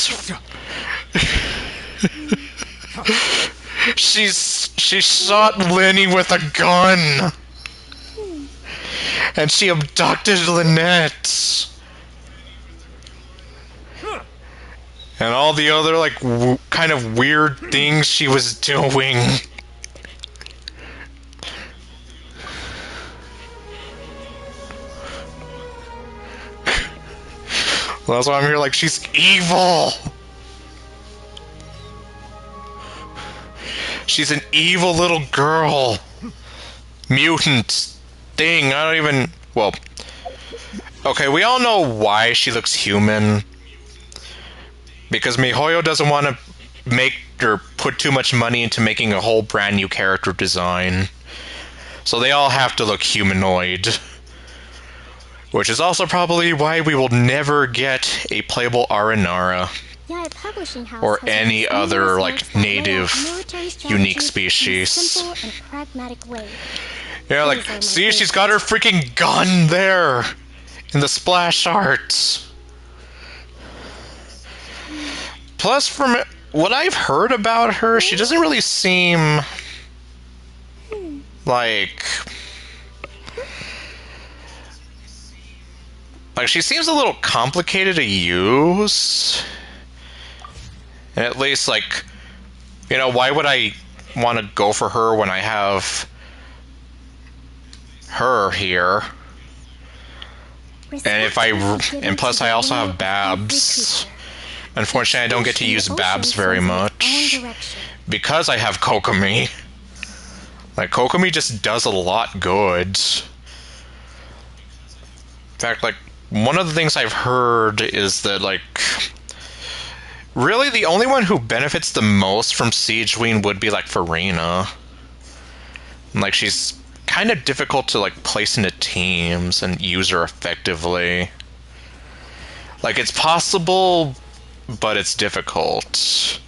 she shot Lenny with a gun. And she abducted Lynette. And all the other, like, kind of weird things she was doing. Well, that's why I'm here, like, she's evil! She's an evil little girl. Mutant thing. I don't even... Well... Okay, we all know why she looks human. Because MiHoYo doesn't want to make or put too much money into making a whole brand new character design. So they all have to look humanoid. Which is also probably why we will never get a playable Aranara. Yae Publishing House Or has any released other, numerous like, works that lay out native, military unique strategy in a species. simple and pragmatic way. Yeah, like, Those are my see, she's favorites. got her freaking gun there! In the splash art! Plus, from what I've heard about her, she doesn't really seem... like... Like, she seems a little complicated to use. And at least, like, you know, why would I want to go for her when I have her here? And if and plus I also have Babs. Unfortunately, I don't get to use Babs very much because I have Kokomi. Like, Kokomi just does a lot good. In fact, like, one of the things I've heard is that, like, really the only one who benefits the most from Siege Queen would be, like, Farina. And, like, she's kind of difficult to, like, place into teams and use her effectively. Like, it's possible, but it's difficult.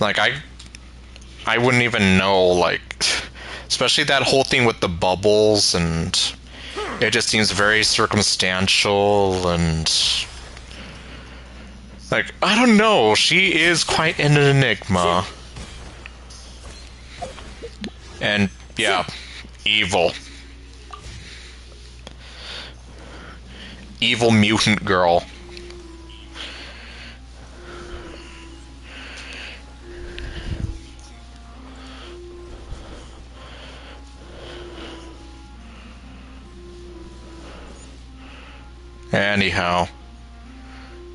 Like, I wouldn't even know, like... Especially that whole thing with the bubbles, and it just seems very circumstantial, and... Like, I don't know, she is quite an enigma. And, yeah, evil. Evil mutant girl. Anyhow,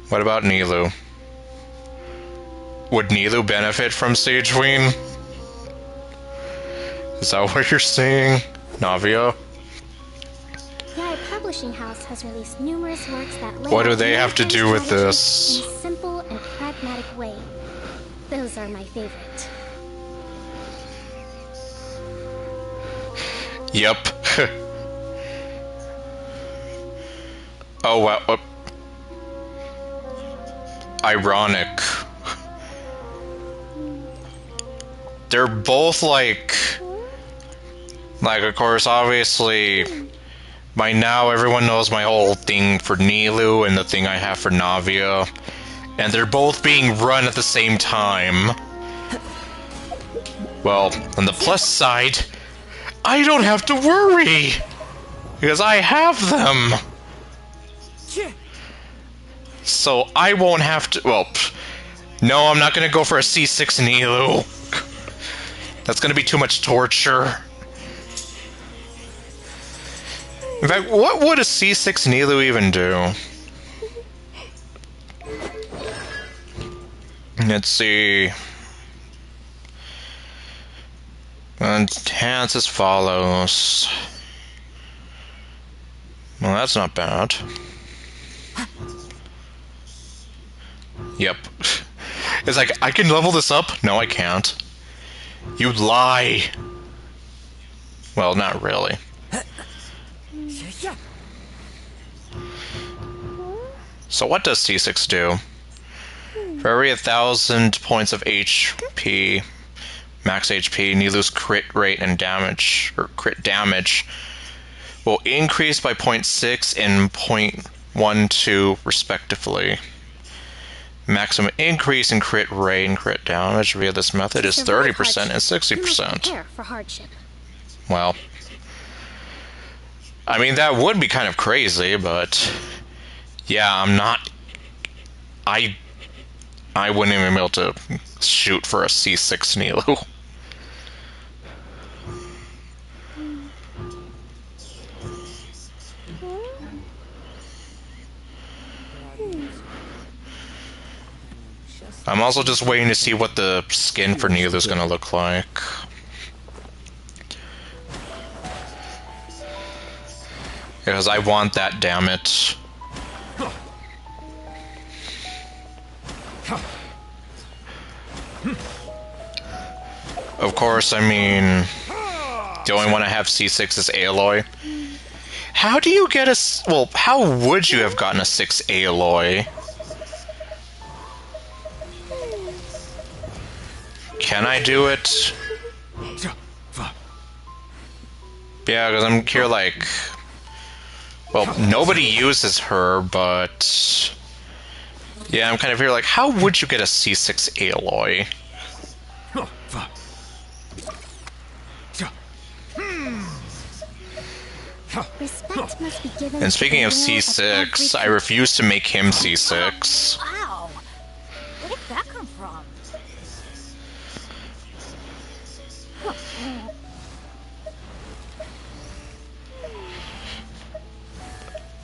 what about Nilou? Would Nilou benefit from Sage Queen? Is that what you're saying, Navia? Yae Publishing House has released numerous works that lay What do out they have to military do with strategy this? in a simple and pragmatic way. Those are my favorite. Yep. Oh, wow. Ironic. They're both like, of course, obviously, by now everyone knows my whole thing for Nilou and the thing I have for Navia. And they're both being run at the same time. Well, on the plus side, I don't have to worry! Because I have them! So I won't have to... Well, no, I'm not gonna go for a C6 Nilou. That's gonna be too much torture. In fact, what would a C6 Nilou even do? Let's see... Enhance as follows. Well, that's not bad. Yep. It's like, I can level this up? No, I can't. You lie. Well, not really. So what does C6 do? For every 1,000 points of HP, max HP, Nilou's crit rate and damage, or crit damage, will increase by 0.6 and 0.12 respectively. Maximum increase in crit rate and crit damage via this method is 30% and 60%. Prepare for hardship. Well, I mean, that would be kind of crazy, but yeah, I'm not... I wouldn't even be able to shoot for a C6 Nilou. I'm also just waiting to see what the skin for Nilu's gonna look like. Because I want that, damn it. Of course, I mean, the only one I have C6 is Aloy. How do you get a... Well, how would you have gotten a 6 Aloy? Can I do it? Yeah, because I'm here like... Well, nobody uses her, but... Yeah, I'm kind of here like, how would you get a C6 Aloy? Respect must be given. And speaking to of the will C6, I every refuse to make him C6. Wow! Where did that come from?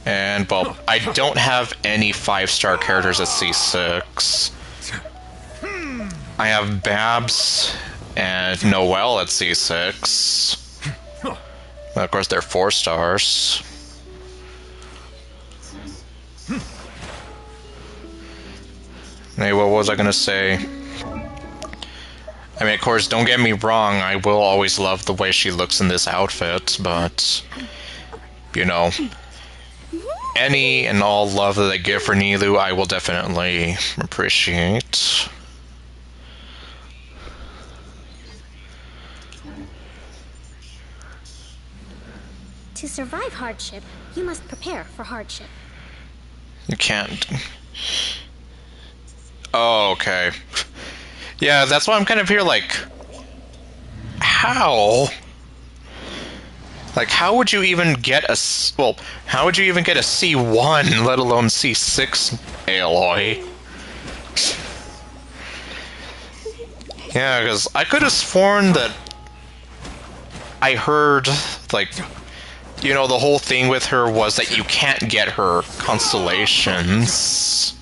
And, well, I don't have any 5-star characters at C6. I have Babs and Noelle at C6. But of course, they're 4 stars. Hey, what was I gonna say? I mean, of course, don't get me wrong, I will always love the way she looks in this outfit, but... You know... Any and all love that I give for Nilou, I will definitely appreciate. To survive hardship, you must prepare for hardship. You can't... Oh, okay. Yeah, that's why I'm kind of here like... How? Like, how would you even get a... Well, how would you even get a C1, let alone C6 Aloy? Yeah, because I could have sworn that... I heard, like... You know, the whole thing with her was that you can't get her constellations.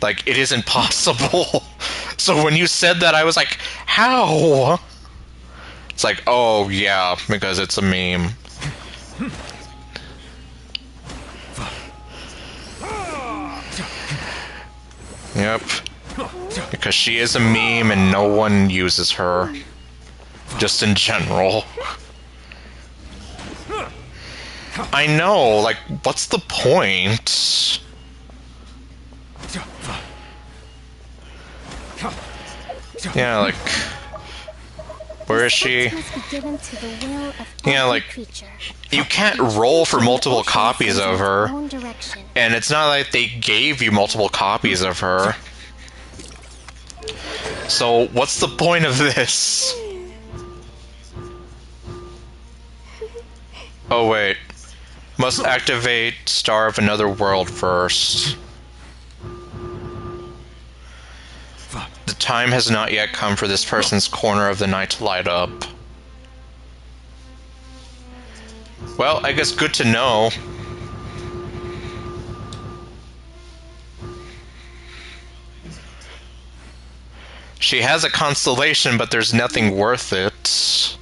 Like, it is impossible. So when you said that, I was like, how? It's like, oh, yeah, because it's a meme. Yep. Because she is a meme and no one uses her. Just in general. I know, like, what's the point? Yeah, like... Where is she? Yeah, like... You can't roll for multiple copies of her. And it's not like they gave you multiple copies of her. So, what's the point of this? Oh, wait. Must activate Star of Another World first. The time has not yet come for this person's corner of the night to light up. Well, I guess good to know. She has a constellation, but there's nothing worth it.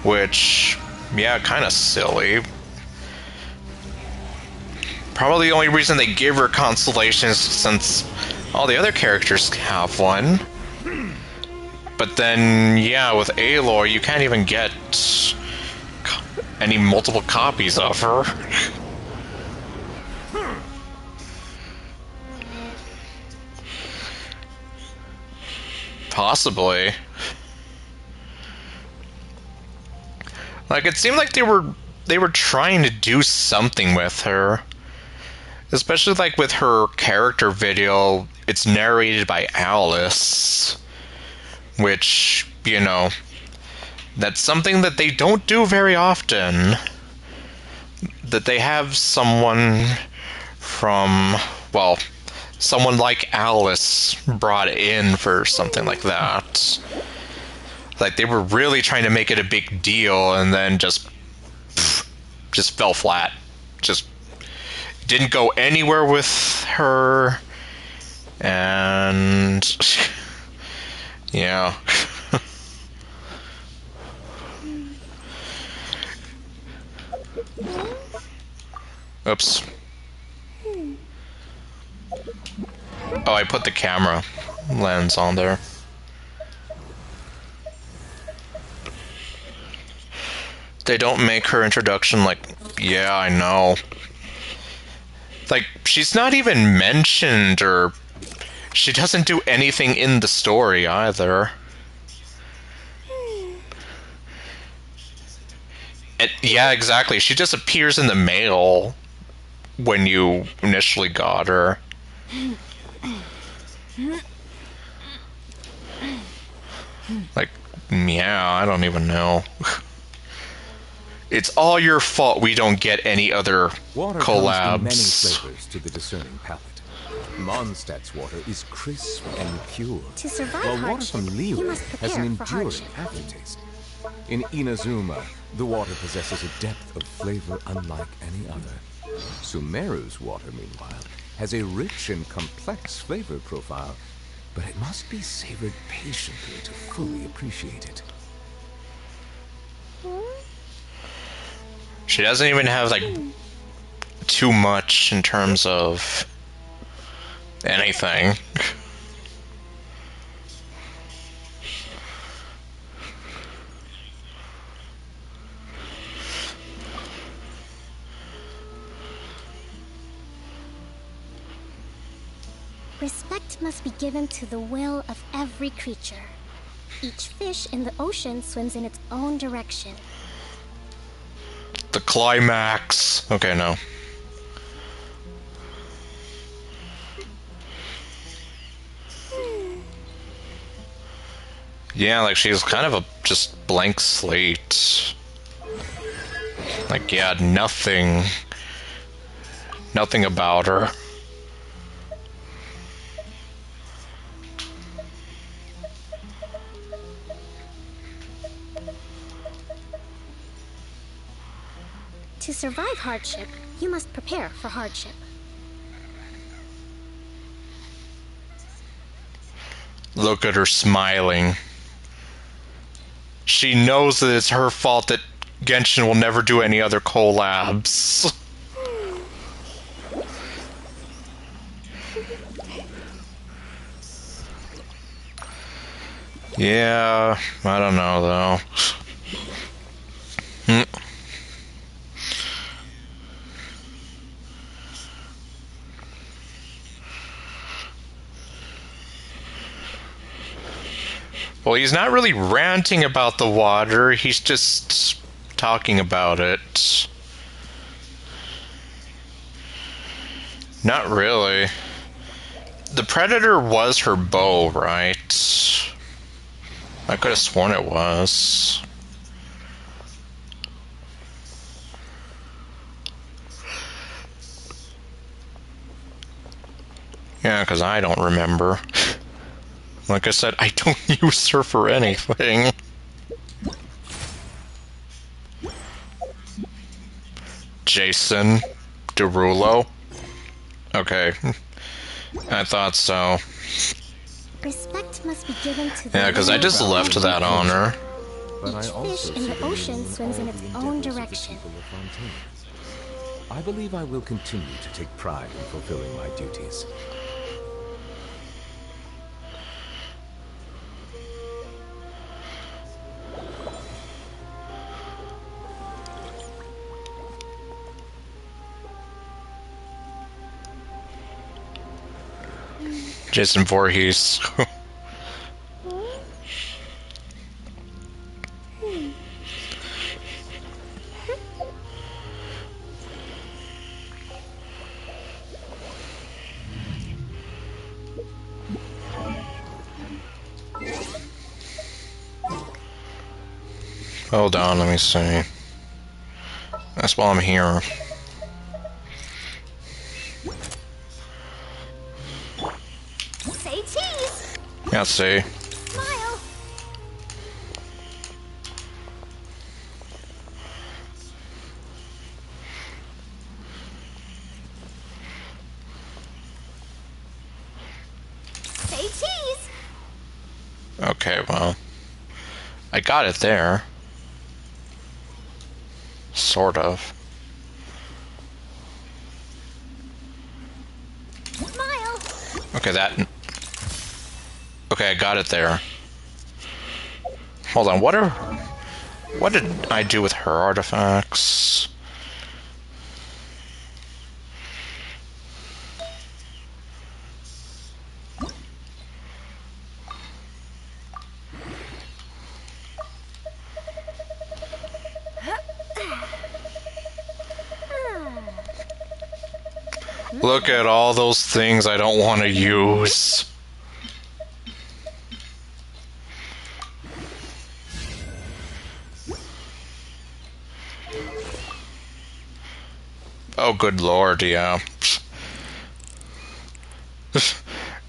Which, yeah, kind of silly. Probably the only reason they give her constellations since all the other characters have one. But then, yeah, with Aloy, you can't even get any multiple copies of her. Possibly. Like, it seemed like they were trying to do something with her. Especially, like, with her character video, it's narrated by Alice. Which, you know, that's something that they don't do very often. That they have someone from, well, someone like Alice brought in for something like that. Like, they were really trying to make it a big deal, and then just fell flat. Just didn't go anywhere with her, and yeah. Oops. Oh, I put the camera lens on there. They don't make her introduction like, yeah, I know. Like, she's not even mentioned, or she doesn't do anything in the story either. And, yeah, exactly. She just appears in the mail when you initially got her. Like, yeah, I don't even know. It's all your fault we don't get any other Water collabs. comes in many flavors to the discerning palate. Mondstadt's water is crisp and pure, To survive while water hardship, from you Liyue must has an prepare for enduring hardship. aftertaste. In Inazuma, the water possesses a depth of flavor unlike any other. Sumeru's water, meanwhile, has a rich and complex flavor profile, but it must be savored patiently to fully appreciate it. She doesn't even have, like, too much in terms of anything. Respect must be given to the will of every creature. Each fish in the ocean swims in its own direction. The climax. Okay, no. Yeah, like, she's kind of a just blank slate. Like, yeah, nothing about her. To survive hardship, you must prepare for hardship. Look at her smiling. She knows that it's her fault that Genshin will never do any other collabs. Yeah, I don't know though. Well, he's not really ranting about the water, he's just talking about it. Not really. The Predator was her bow, right? I could have sworn it was. Yeah, because I don't remember. Like I said, I don't use her for anything. Jason Derulo? Okay. I thought so. Respect must be given to the Yeah, because I will just of left every that on her. But I Each also fish in the see the ocean meaning in swims in all its the own endeavors of the direction. people of Fontaine. I believe I will continue to take pride in fulfilling my duties. Jason Voorhees. Hold on, let me see. That's why I'm here. Say cheese! Yeah, see. Smile! Okay, well, I got it there. Sort of. Smile! Okay, that... Okay, I got it there. Hold on, what did I do with her artifacts? Look at all those things I don't want to use. Oh, good lord, yeah.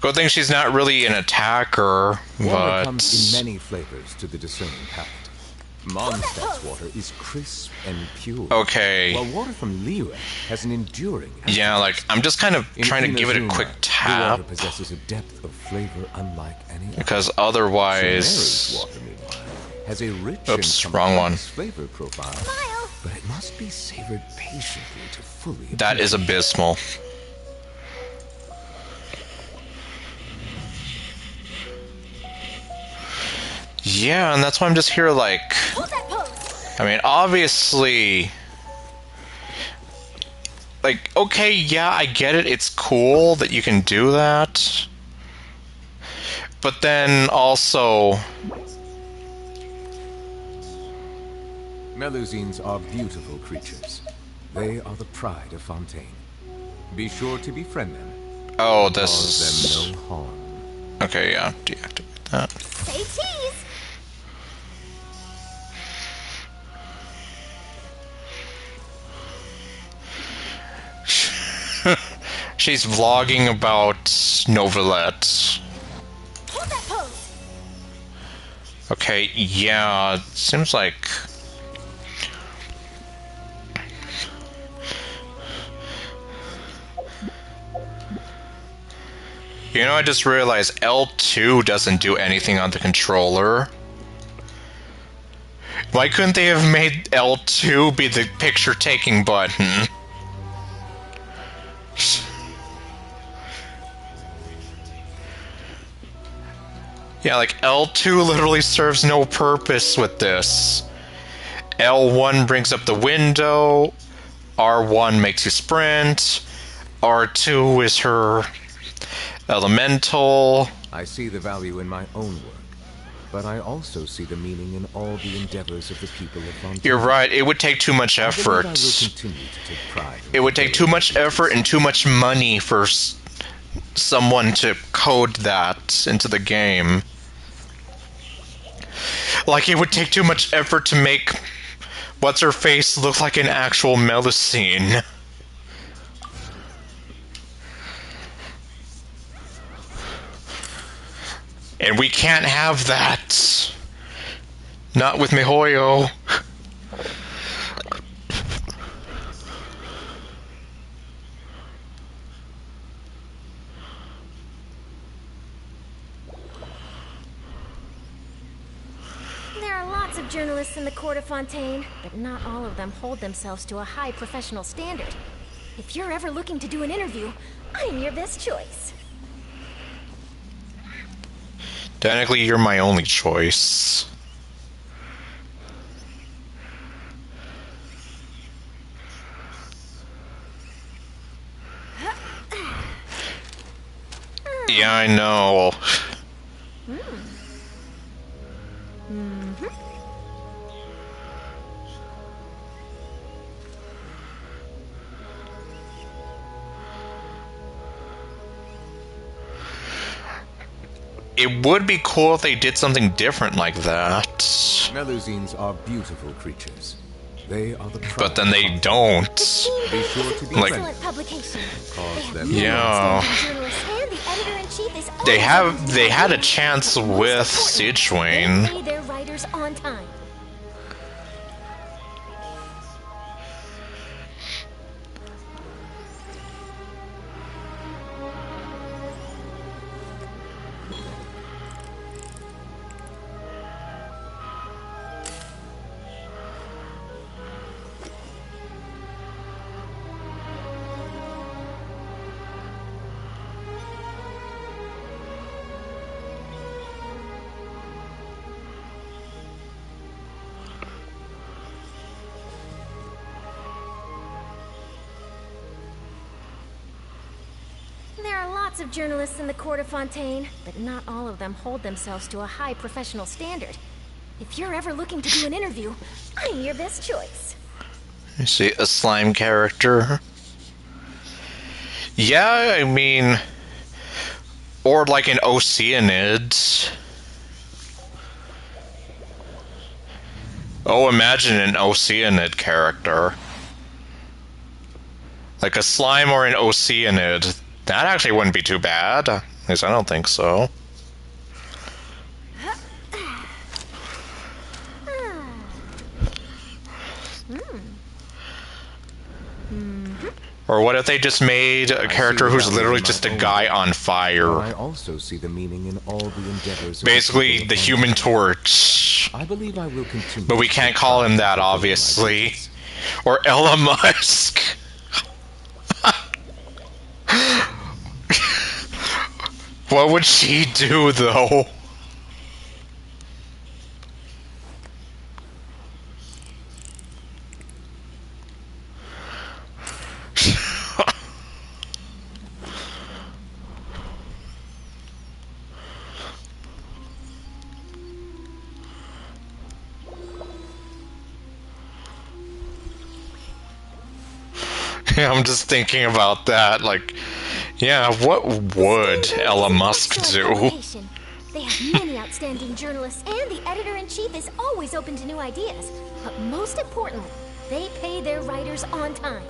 Good thing she's not really an attacker, Water but... comes in many flavors to the discerning palate. Mondstadt's water is crisp and pure. Okay. While water from Liyue has an enduring aftertaste. Yeah, like, I'm just kind of trying to give it a quick The tap, water possesses a depth of flavor unlike any other. because Mary's otherwise... water, meanwhile, has a rich Oops, and wrong one. complex flavor profile. Smile! But it must be savored patiently to fully That is abysmal. Yeah, and that's why I'm just here like... Hold that pose! I mean, obviously... Like, okay, yeah, I get it. It's cool that you can do that. But then also... Melusines are beautiful creatures. They are the pride of Fontaine. Be sure to befriend them. Oh, this Cause is... them no harm. Okay, yeah, deactivate that. Say cheese! She's vlogging about Novelet. Hold that pose! Okay, yeah, it seems like... You know, I just realized L2 doesn't do anything on the controller. Why couldn't they have made L2 be the picture-taking button? Yeah, like, L2 literally serves no purpose with this. L1 brings up the window, R1 makes you sprint, R2 is her elemental. I see the value in my own work, but I also see the meaning in all the endeavors of the people of Fontaine. You're right, it would take too much I believe effort. I will continue to take pride in It would take too much effort and too much money for someone to code that into the game. Like, it would take too much effort to make What's-Her-Face look like an actual Melusine. And we can't have that. Not with MiHoYo. There are lots of journalists in the court of Fontaine, but not all of them hold themselves to a high professional standard. If you're ever looking to do an interview, I'm your best choice. Technically, you're my only choice. Yeah, I know. It would be cool if they did something different like that. Melusines are beautiful creatures. They are the pride But then of they Fontaine. don't. Be sure to be Like- friendly. Excellent publication. Cause They have them many Yeah. outstanding journalists, and the editor-in-chief is They had a chance with Sidgewayne. They pay their writers on time. There are lots of journalists in the court of Fontaine, but not all of them hold themselves to a high professional standard. If you're ever looking to do an interview, I'm your best choice. You see a slime character. Yeah, I mean, or like an Oceanid. Oh, imagine an Oceanid character. Like a slime or an Oceanid. That actually wouldn't be too bad. At least I don't think so. Or what if they just made a character who's literally just a guy on fire? I also see the meaning in all the endeavors. Basically, the Human Torch. I believe I will continue. But we can't call him that, obviously. Or Elon Musk. What would she do, though? Yeah, I'm just thinking about that. Like, yeah, what would Elon Musk do? They have many outstanding journalists, and the editor-in-chief is always open to new ideas. But most importantly, they pay their writers on time.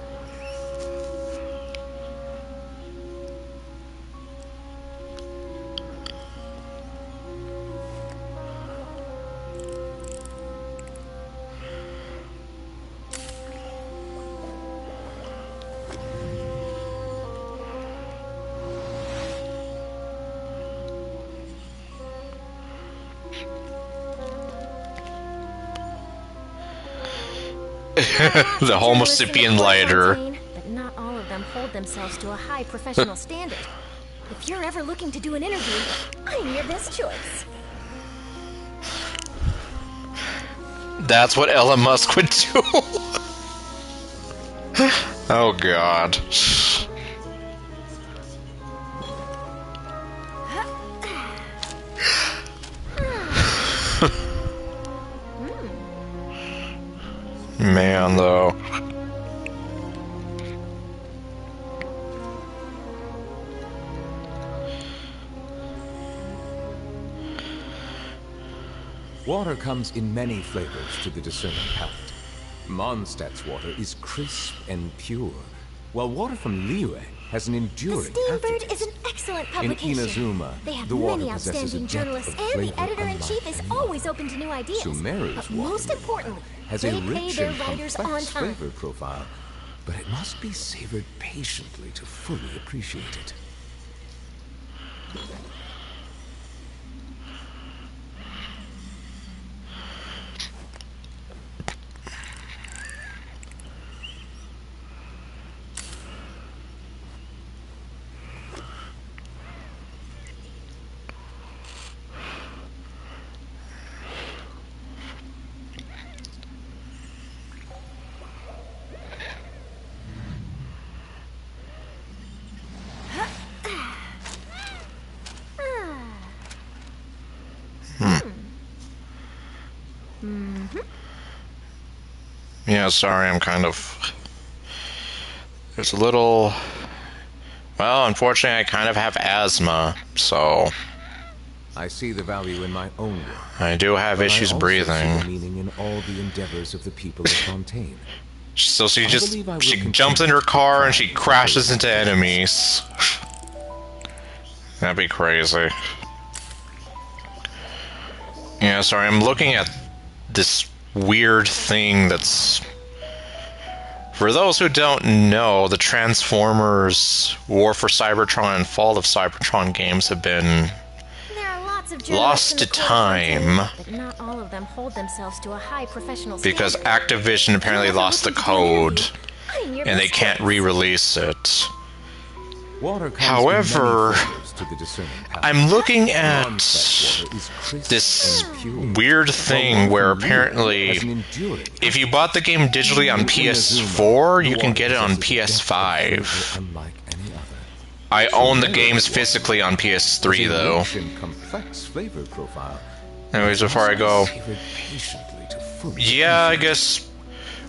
The Homo sapien lighter. But not all of them hold themselves to a high professional standard. If you're ever looking to do an interview, I'm your best choice. That's what Elon Musk would do. Oh god. Man, though. Water comes in many flavors to the discerning palate. Mondstadt's water is crisp and pure, while water from Liyue has an The enduring Steambird aftertaste. is an excellent In publication. Inazuma, They have the water many possesses a outstanding depth journalists, of and flavor the editor-in-chief unlike is any always open to new ideas. Sumeru's But water most importantly, has they a pay rich their and writers on complex time. flavor profile, but it must be savored patiently to fully appreciate it. Yeah, sorry, I'm kind of... There's a little... Well, unfortunately, I kind of have asthma, so... I see the value in my own work. I do have but issues I also breathing. see the meaning in all the endeavors of the people of Fontaine. So she believe I will she continue jumps in her to car try and she to crashes fulfill into my enemies. That'd be crazy. Yeah, sorry, I'm looking at this weird thing that's... For those who don't know, the Transformers War for Cybertron and Fall of Cybertron games have been There are lots of lost journalists in to the court of Fontaine, time but not all of them hold themselves to a high professional because standard. Activision apparently If you're ever lost the looking to do an code interview, I'm your and they best can't choice. re-release it. Water comes However, in many flavors to the discerning palate. I'm looking at Mondstadt's water is crisp this and pure, weird while thing water where from Liyue apparently has an enduring if you bought the game digitally on In PS4, Inazuma, you the can water get it on possesses a depth of PS5. flavor unlike any other. I So own the yellow games water physically on has PS3 a though. rich and complex flavor profile. Anyways, before I go, Savored patiently to fully yeah, I appreciate. guess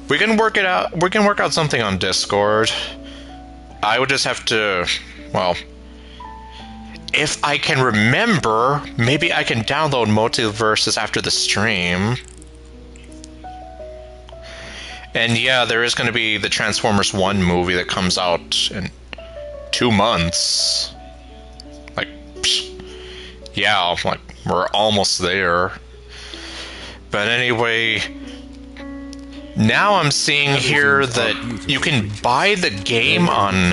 we can work it out. We can work out something on Discord. I would just have to, well, if I can remember, maybe I can download Multiverses after the stream. And yeah, there is going to be the Transformers 1 movie that comes out in 2 months. Like, psh, yeah, like, we're almost there. But anyway, now I'm seeing here that you can buy the game on...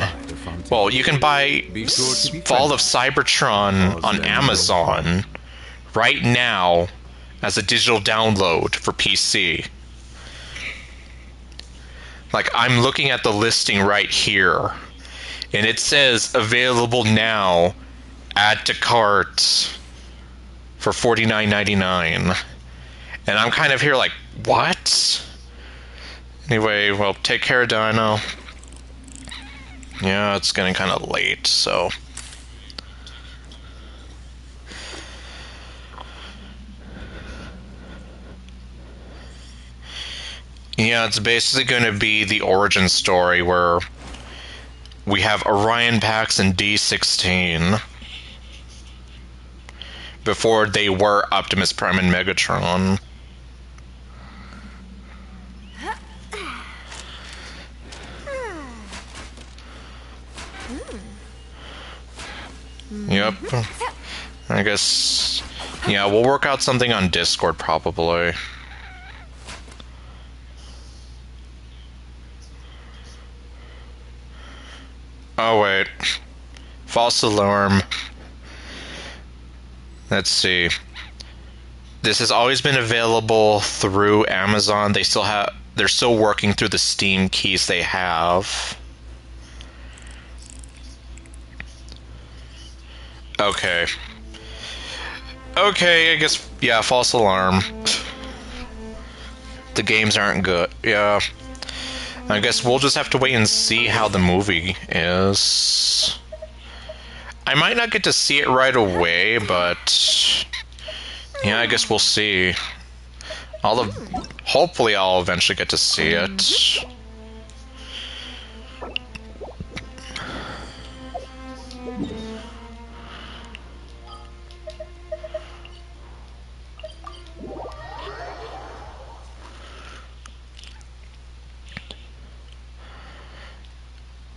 Well, you can buy Fall of Cybertron on Amazon right now as a digital download for PC. Like, I'm looking at the listing right here, and it says available now, add to cart for $49.99. And I'm kind of here like, what? Anyway, well, take care, Dino. Yeah, it's getting kind of late, so... Yeah, it's basically going to be the origin story where we have Orion Pax and D16 before they were Optimus Prime and Megatron. Yep. I guess... Yeah, we'll work out something on Discord, probably. Oh, wait. False alarm. Let's see. This has always been available through Amazon. They're still working through the Steam keys they have. Okay. Okay, I guess, yeah, false alarm. The games aren't good. Yeah. I guess we'll just have to wait and see how the movie is. I might not get to see it right away, but... Yeah, I guess we'll see. Hopefully I'll eventually get to see it.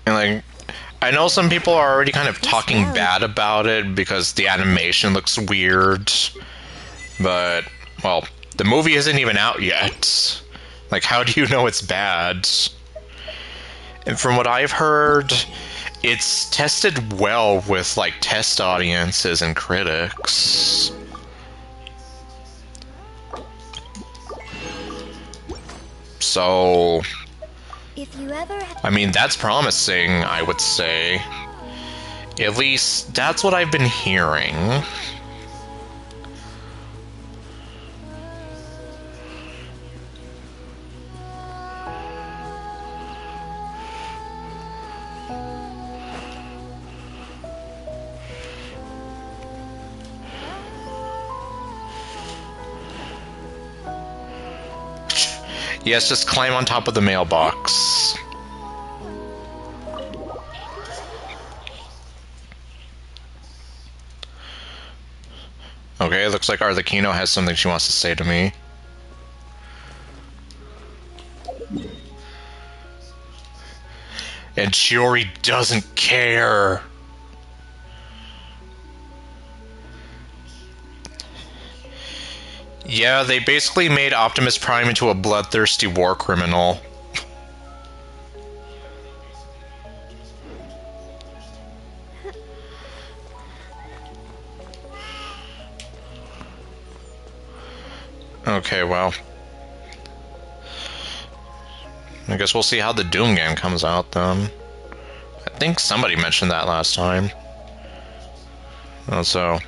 And like, I know some people are already kind of talking bad about it because the animation looks weird. But, well, the movie isn't even out yet. Like, how do you know it's bad? And from what I've heard, it's tested well with, like, test audiences and critics. So... If you ever... I mean, that's promising, I would say. At least, that's what I've been hearing. Yes, just climb on top of the mailbox. Okay, looks like Arlecchino has something she wants to say to me. And Shiori doesn't care. Yeah, they basically made Optimus Prime into a bloodthirsty war criminal. Okay, well. I guess we'll see how the Doom game comes out, then. I think somebody mentioned that last time. So...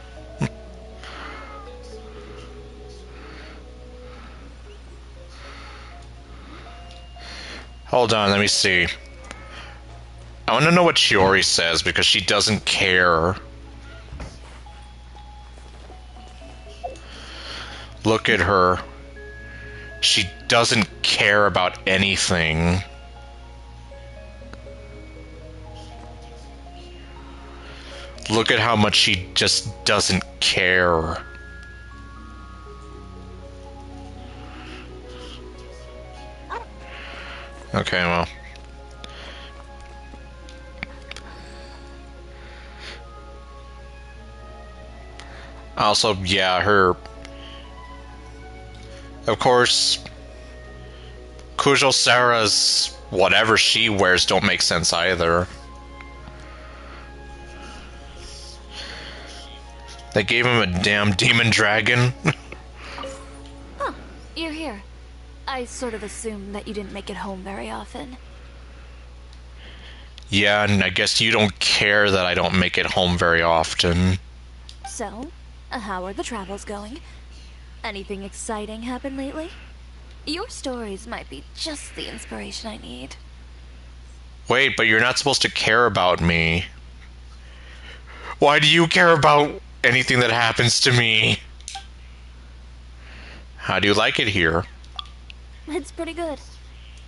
Hold on, let me see. I want to know what Shiori says because she doesn't care. Look at her. She doesn't care about anything. Look at how much she just doesn't care. Okay, well. Also, yeah, her... Of course, Kujo Sarah's whatever she wears don't make sense either. They gave him a damn demon dragon. Huh, you're here. I sort of assumed that you didn't make it home very often. Yeah, and I guess you don't care that I don't make it home very often. So, how are the travels going? Anything exciting happened lately? Your stories might be just the inspiration I need. Wait, but you're not supposed to care about me. Why do you care about anything that happens to me? How do you like it here? It's pretty good.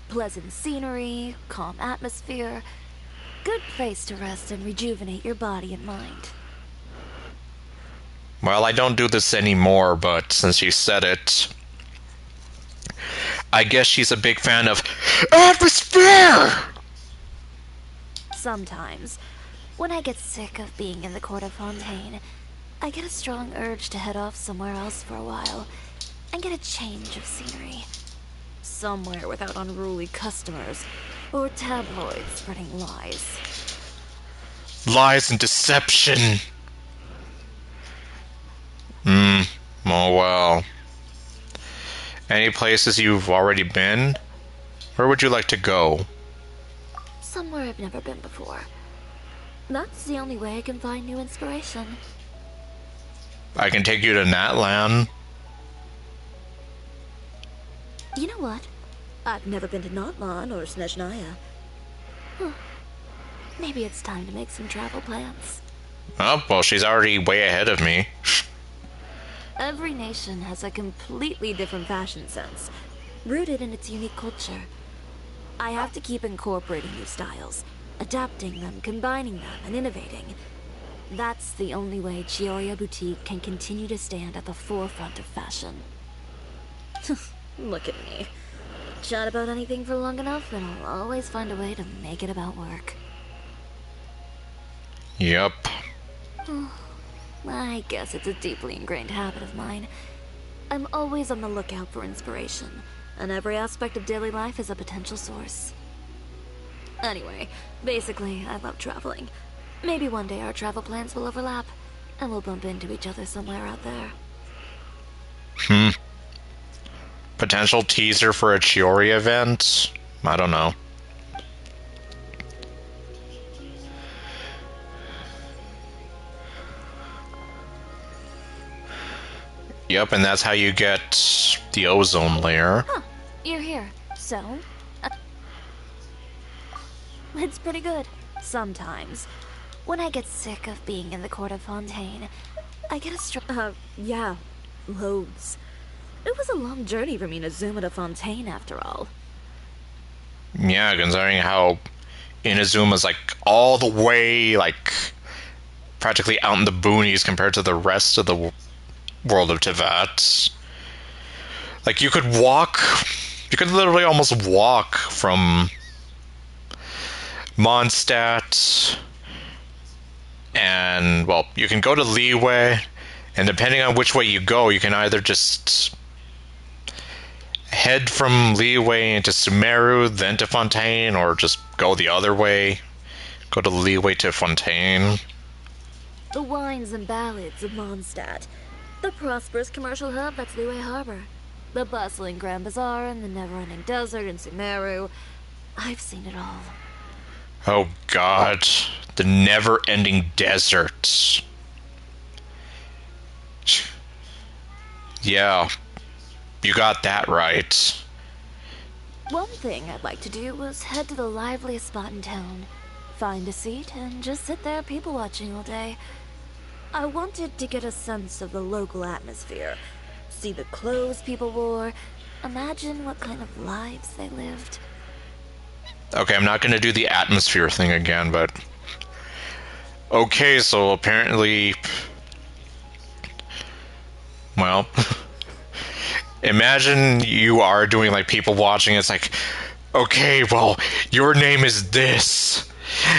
Pleasant scenery, calm atmosphere. Good place to rest and rejuvenate your body and mind. Well, I don't do this anymore, but since you said it, I guess she's a big fan of atmosphere! Sometimes, when I get sick of being in the court of Fontaine, I get a strong urge to head off somewhere else for a while and get a change of scenery. Somewhere without unruly customers or tabloids spreading lies. Lies and deception. Oh well. Any places you've already been? Where would you like to go? Somewhere I've never been before. That's the only way I can find new inspiration. I can take you to Natlan. You know what? I've never been to Notlan or Snezhnaya. Huh. Maybe it's time to make some travel plans. Oh, well, she's already way ahead of me. Every nation has a completely different fashion sense, rooted in its unique culture. I have to keep incorporating new styles, adapting them, combining them, and innovating. That's the only way Chiyoya Boutique can continue to stand at the forefront of fashion. Look at me. Chat about anything for long enough, and I'll always find a way to make it about work. Yep. I guess it's a deeply ingrained habit of mine. I'm always on the lookout for inspiration, and every aspect of daily life is a potential source. Anyway, basically, I love traveling. Maybe one day our travel plans will overlap, and we'll bump into each other somewhere out there. Potential teaser for a Chiori event? I don't know. Yep, and that's how you get the ozone layer. Huh, you're here. So? It's pretty good. Sometimes. When I get sick of being in the court of Fontaine, I get a yeah, loads. It was a long journey for me to zoom at a Fontaine, after all. Yeah, considering how Inazuma's like all the way, like, practically out in the boonies compared to the rest of the world of Teyvat. Like, you could literally almost walk from Mondstadt, and, well, you can go to Liyue, and depending on which way you go, you can either just head from Liyue into Sumeru, then to Fontaine, or just go the other way. Go to Liyue to Fontaine. The wines and ballads of Mondstadt. The prosperous commercial hub that's Liyue Harbor. The bustling Grand Bazaar and the never-ending desert in Sumeru. I've seen it all. Oh god, the never-ending desert. Yeah, you got that right. One thing I'd like to do was head to the liveliest spot in town. find a seat and just sit there people watching all day. I wanted to get a sense of the local atmosphere, see the clothes people wore, imagine what kind of lives they lived. Okay, I'm not going to do the atmosphere thing again, but... Okay, so apparently... Well... Imagine you are doing, like, people watching. It's like, okay, well, your name is this.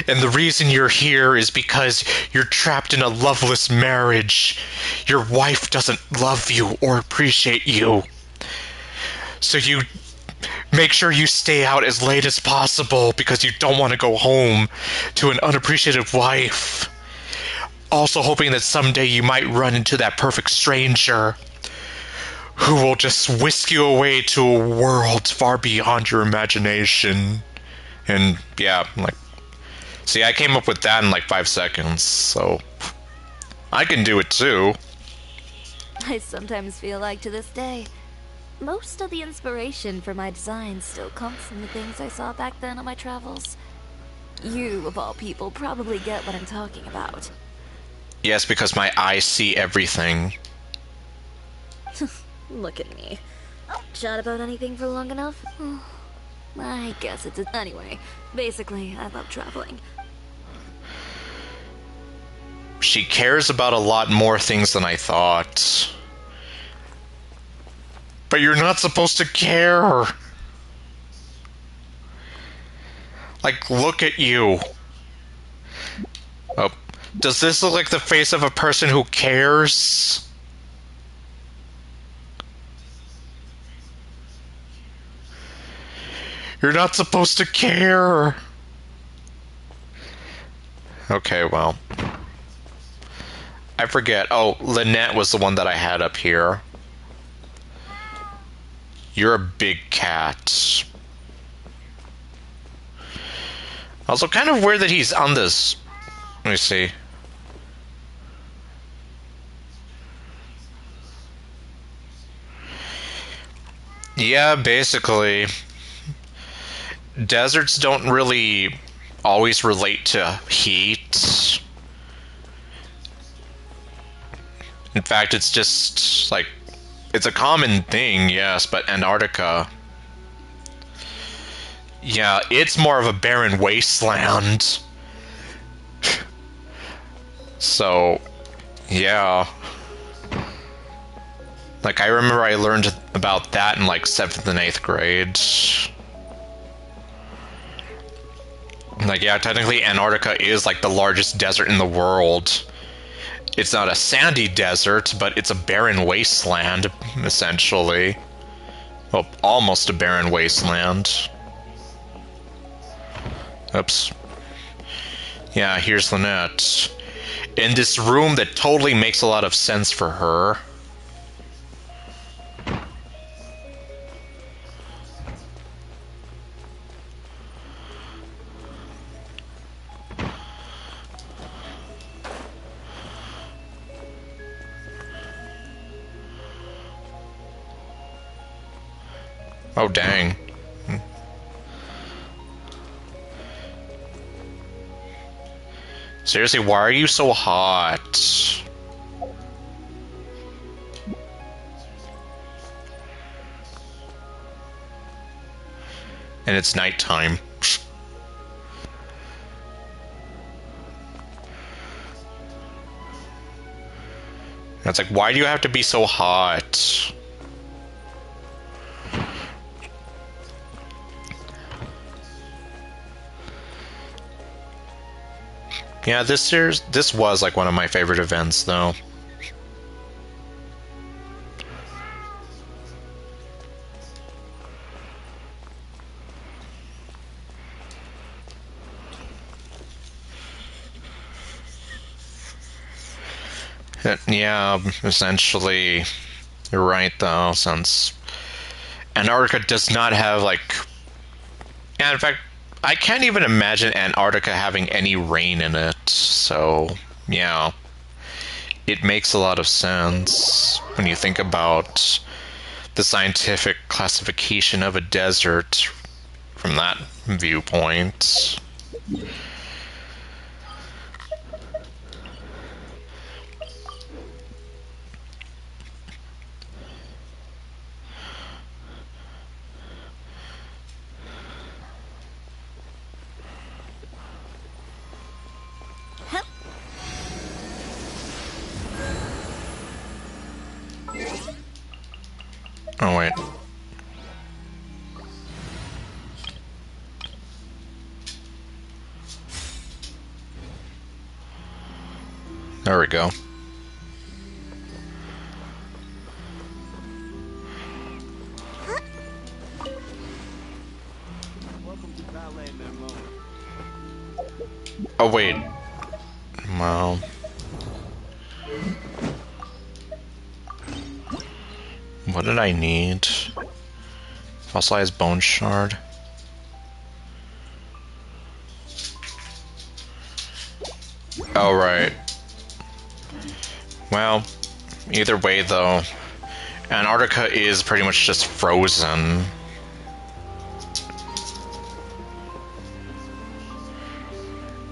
And the reason you're here is because you're trapped in a loveless marriage. Your wife doesn't love you or appreciate you. So you make sure you stay out as late as possible because you don't want to go home to an unappreciative wife. Also hoping that someday you might run into that perfect stranger who will just whisk you away to a world far beyond your imagination. And yeah, like, see, I came up with that in like 5 seconds, so I can do it too. I sometimes feel like to this day, most of the inspiration for my designs still comes from the things I saw back then on my travels. You, of all people, probably get what I'm talking about. Yes, because my eyes see everything. Look at me. Chat about anything for long enough? I guess it's a... Anyway, basically, I love traveling. She cares about a lot more things than I thought. But you're not supposed to care. Like, look at you. Oh, does this look like the face of a person who cares? You're not supposed to care. Okay, well. I forget. Oh, Lynette was the one that I had up here. You're a big cat. Also, kind of weird that he's on this. Let me see. Yeah, basically. Deserts don't really always relate to heat. In fact, it's just, like, it's a common thing, yes, but Antarctica... Yeah, it's more of a barren wasteland. So, yeah. Like, I remember I learned about that in, like, 7th and 8th grade. Like, yeah, technically Antarctica is, like, the largest desert in the world. It's not a sandy desert, but it's a barren wasteland, essentially. Well, almost a barren wasteland. Oops. Yeah, here's Lynette. In this room that totally makes a lot of sense for her. Oh, dang. Seriously, why are you so hot? And it's nighttime. And it's like, why do you have to be so hot? Yeah, this was like one of my favorite events, though. Yeah, essentially, you're right, though, since Antarctica does not have, like... Yeah, in fact, I can't even imagine Antarctica having any rain in it, so, yeah. It makes a lot of sense when you think about the scientific classification of a desert from that viewpoint. point. There we go. Oh, wait. Well... What did I need? Fossilized bone shard. Oh, right. Well, either way, though, Antarctica is pretty much just frozen.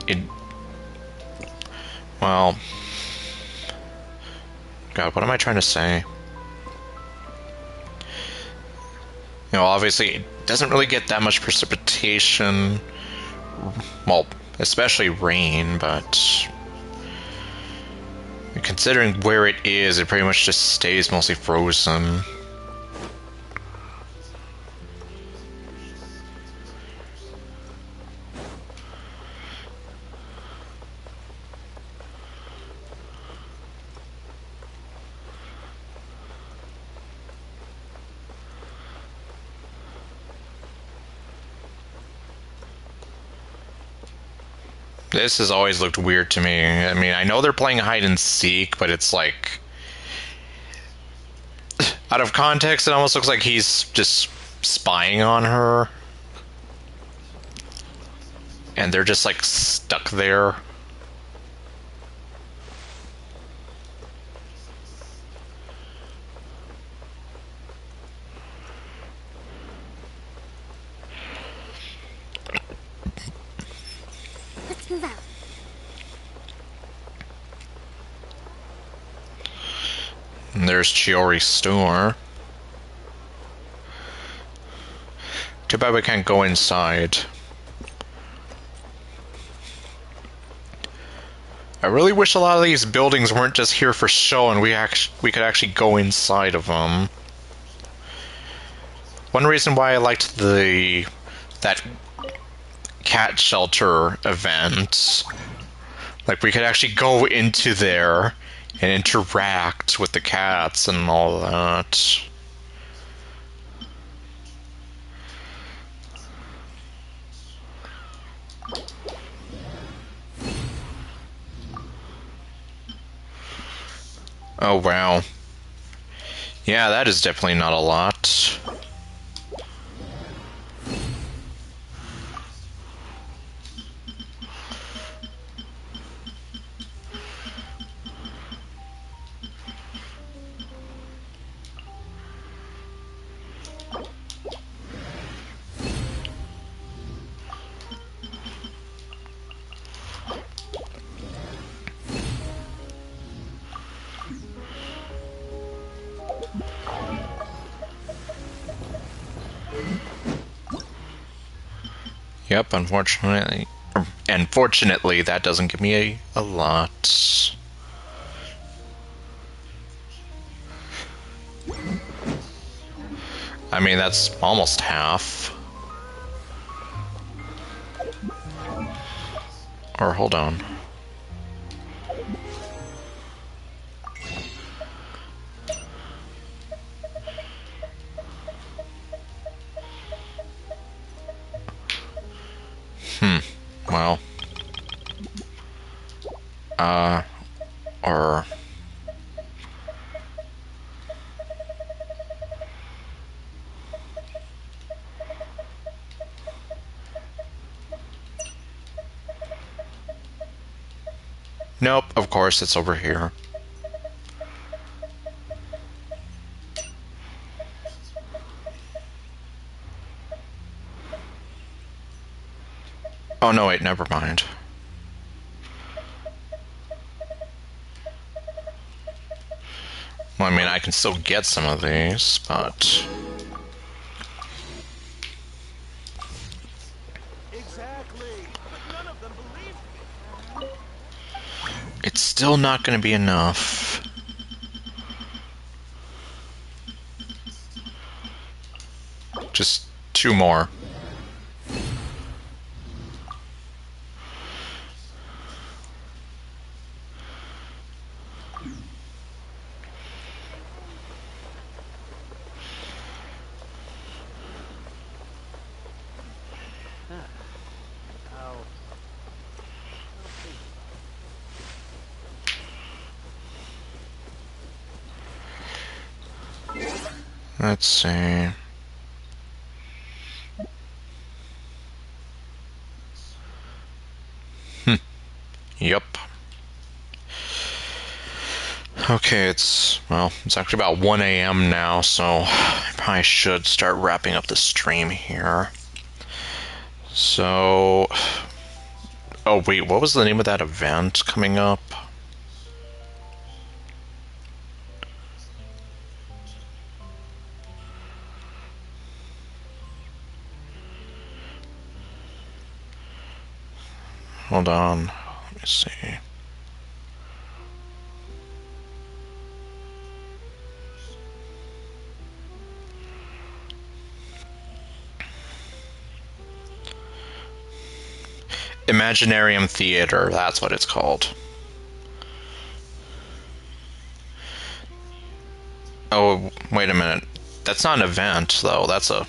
It... Well... God, what am I trying to say? You know, obviously, it doesn't really get that much precipitation. Well, especially rain, but... Considering where it is, it pretty much just stays mostly frozen. This has always looked weird to me. I mean, I know they're playing hide and seek, but it's like... Out of context, it almost looks like he's just spying on her. And they're just, like, stuck there. Let's move out. And there's Chiori's store. Too bad we can't go inside. I really wish a lot of these buildings weren't just here for show and we could actually go inside of them. One reason why I liked that cat shelter event, like we could actually go into there and interact with the cats and all that. Oh wow. Yeah, that is definitely not a lot. Yep, unfortunately, that doesn't give me a lot. I mean, that's almost half. Or, hold on. Well. Or... Nope, of course, it's over here. Oh, no, wait, never mind. Well, I mean, I can still get some of these, but... Exactly. But none of them believed me. It's still not going to be enough. 2 more. Let's see. Yep. Okay, it's actually about 1 a.m. now, so I probably should start wrapping up the stream here. So, oh wait, what was the name of that event coming up? Hold on, let me see. Imaginarium Theater, that's what it's called. Oh, wait a minute. That's not an event, though. That's a...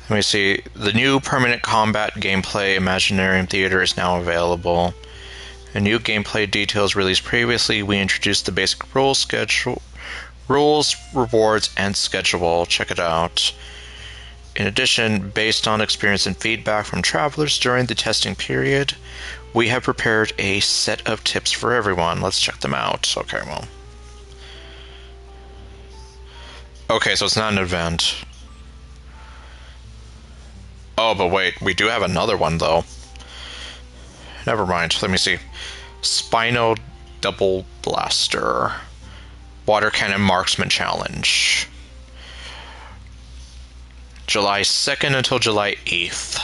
Let me see. The new permanent combat gameplay Imaginarium Theater is now available. A new gameplay details released previously. We introduced the basic rules, rewards, and schedule. Check it out. In addition, based on experience and feedback from travelers during the testing period, we have prepared a set of tips for everyone. Let's check them out. Okay, well. Okay, so it's not an event. Oh, but wait, we do have another one, though. Never mind, let me see. Spino Double Blaster. Water Cannon Marksman Challenge. July 2nd until July 8th.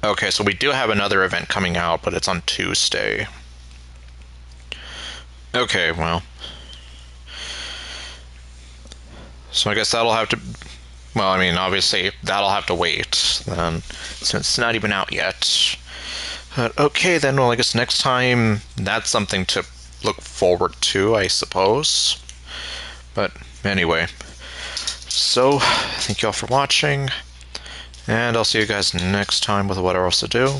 Okay, so we do have another event coming out, but it's on Tuesday. Okay, well. So I guess that'll have to... Well, I mean, obviously, that'll have to wait, then, since it's not even out yet. But okay, then, well, I guess next time, that's something to look forward to, I suppose. But, anyway. So, thank you all for watching, and I'll see you guys next time with what else to do.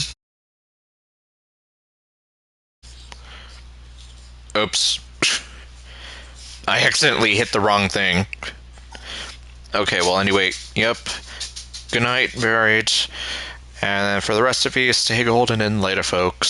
Oops. I accidentally hit the wrong thing. Okay, well, anyway, yep. Good night, Buried. And for the rest of you, stay golden and later, folks.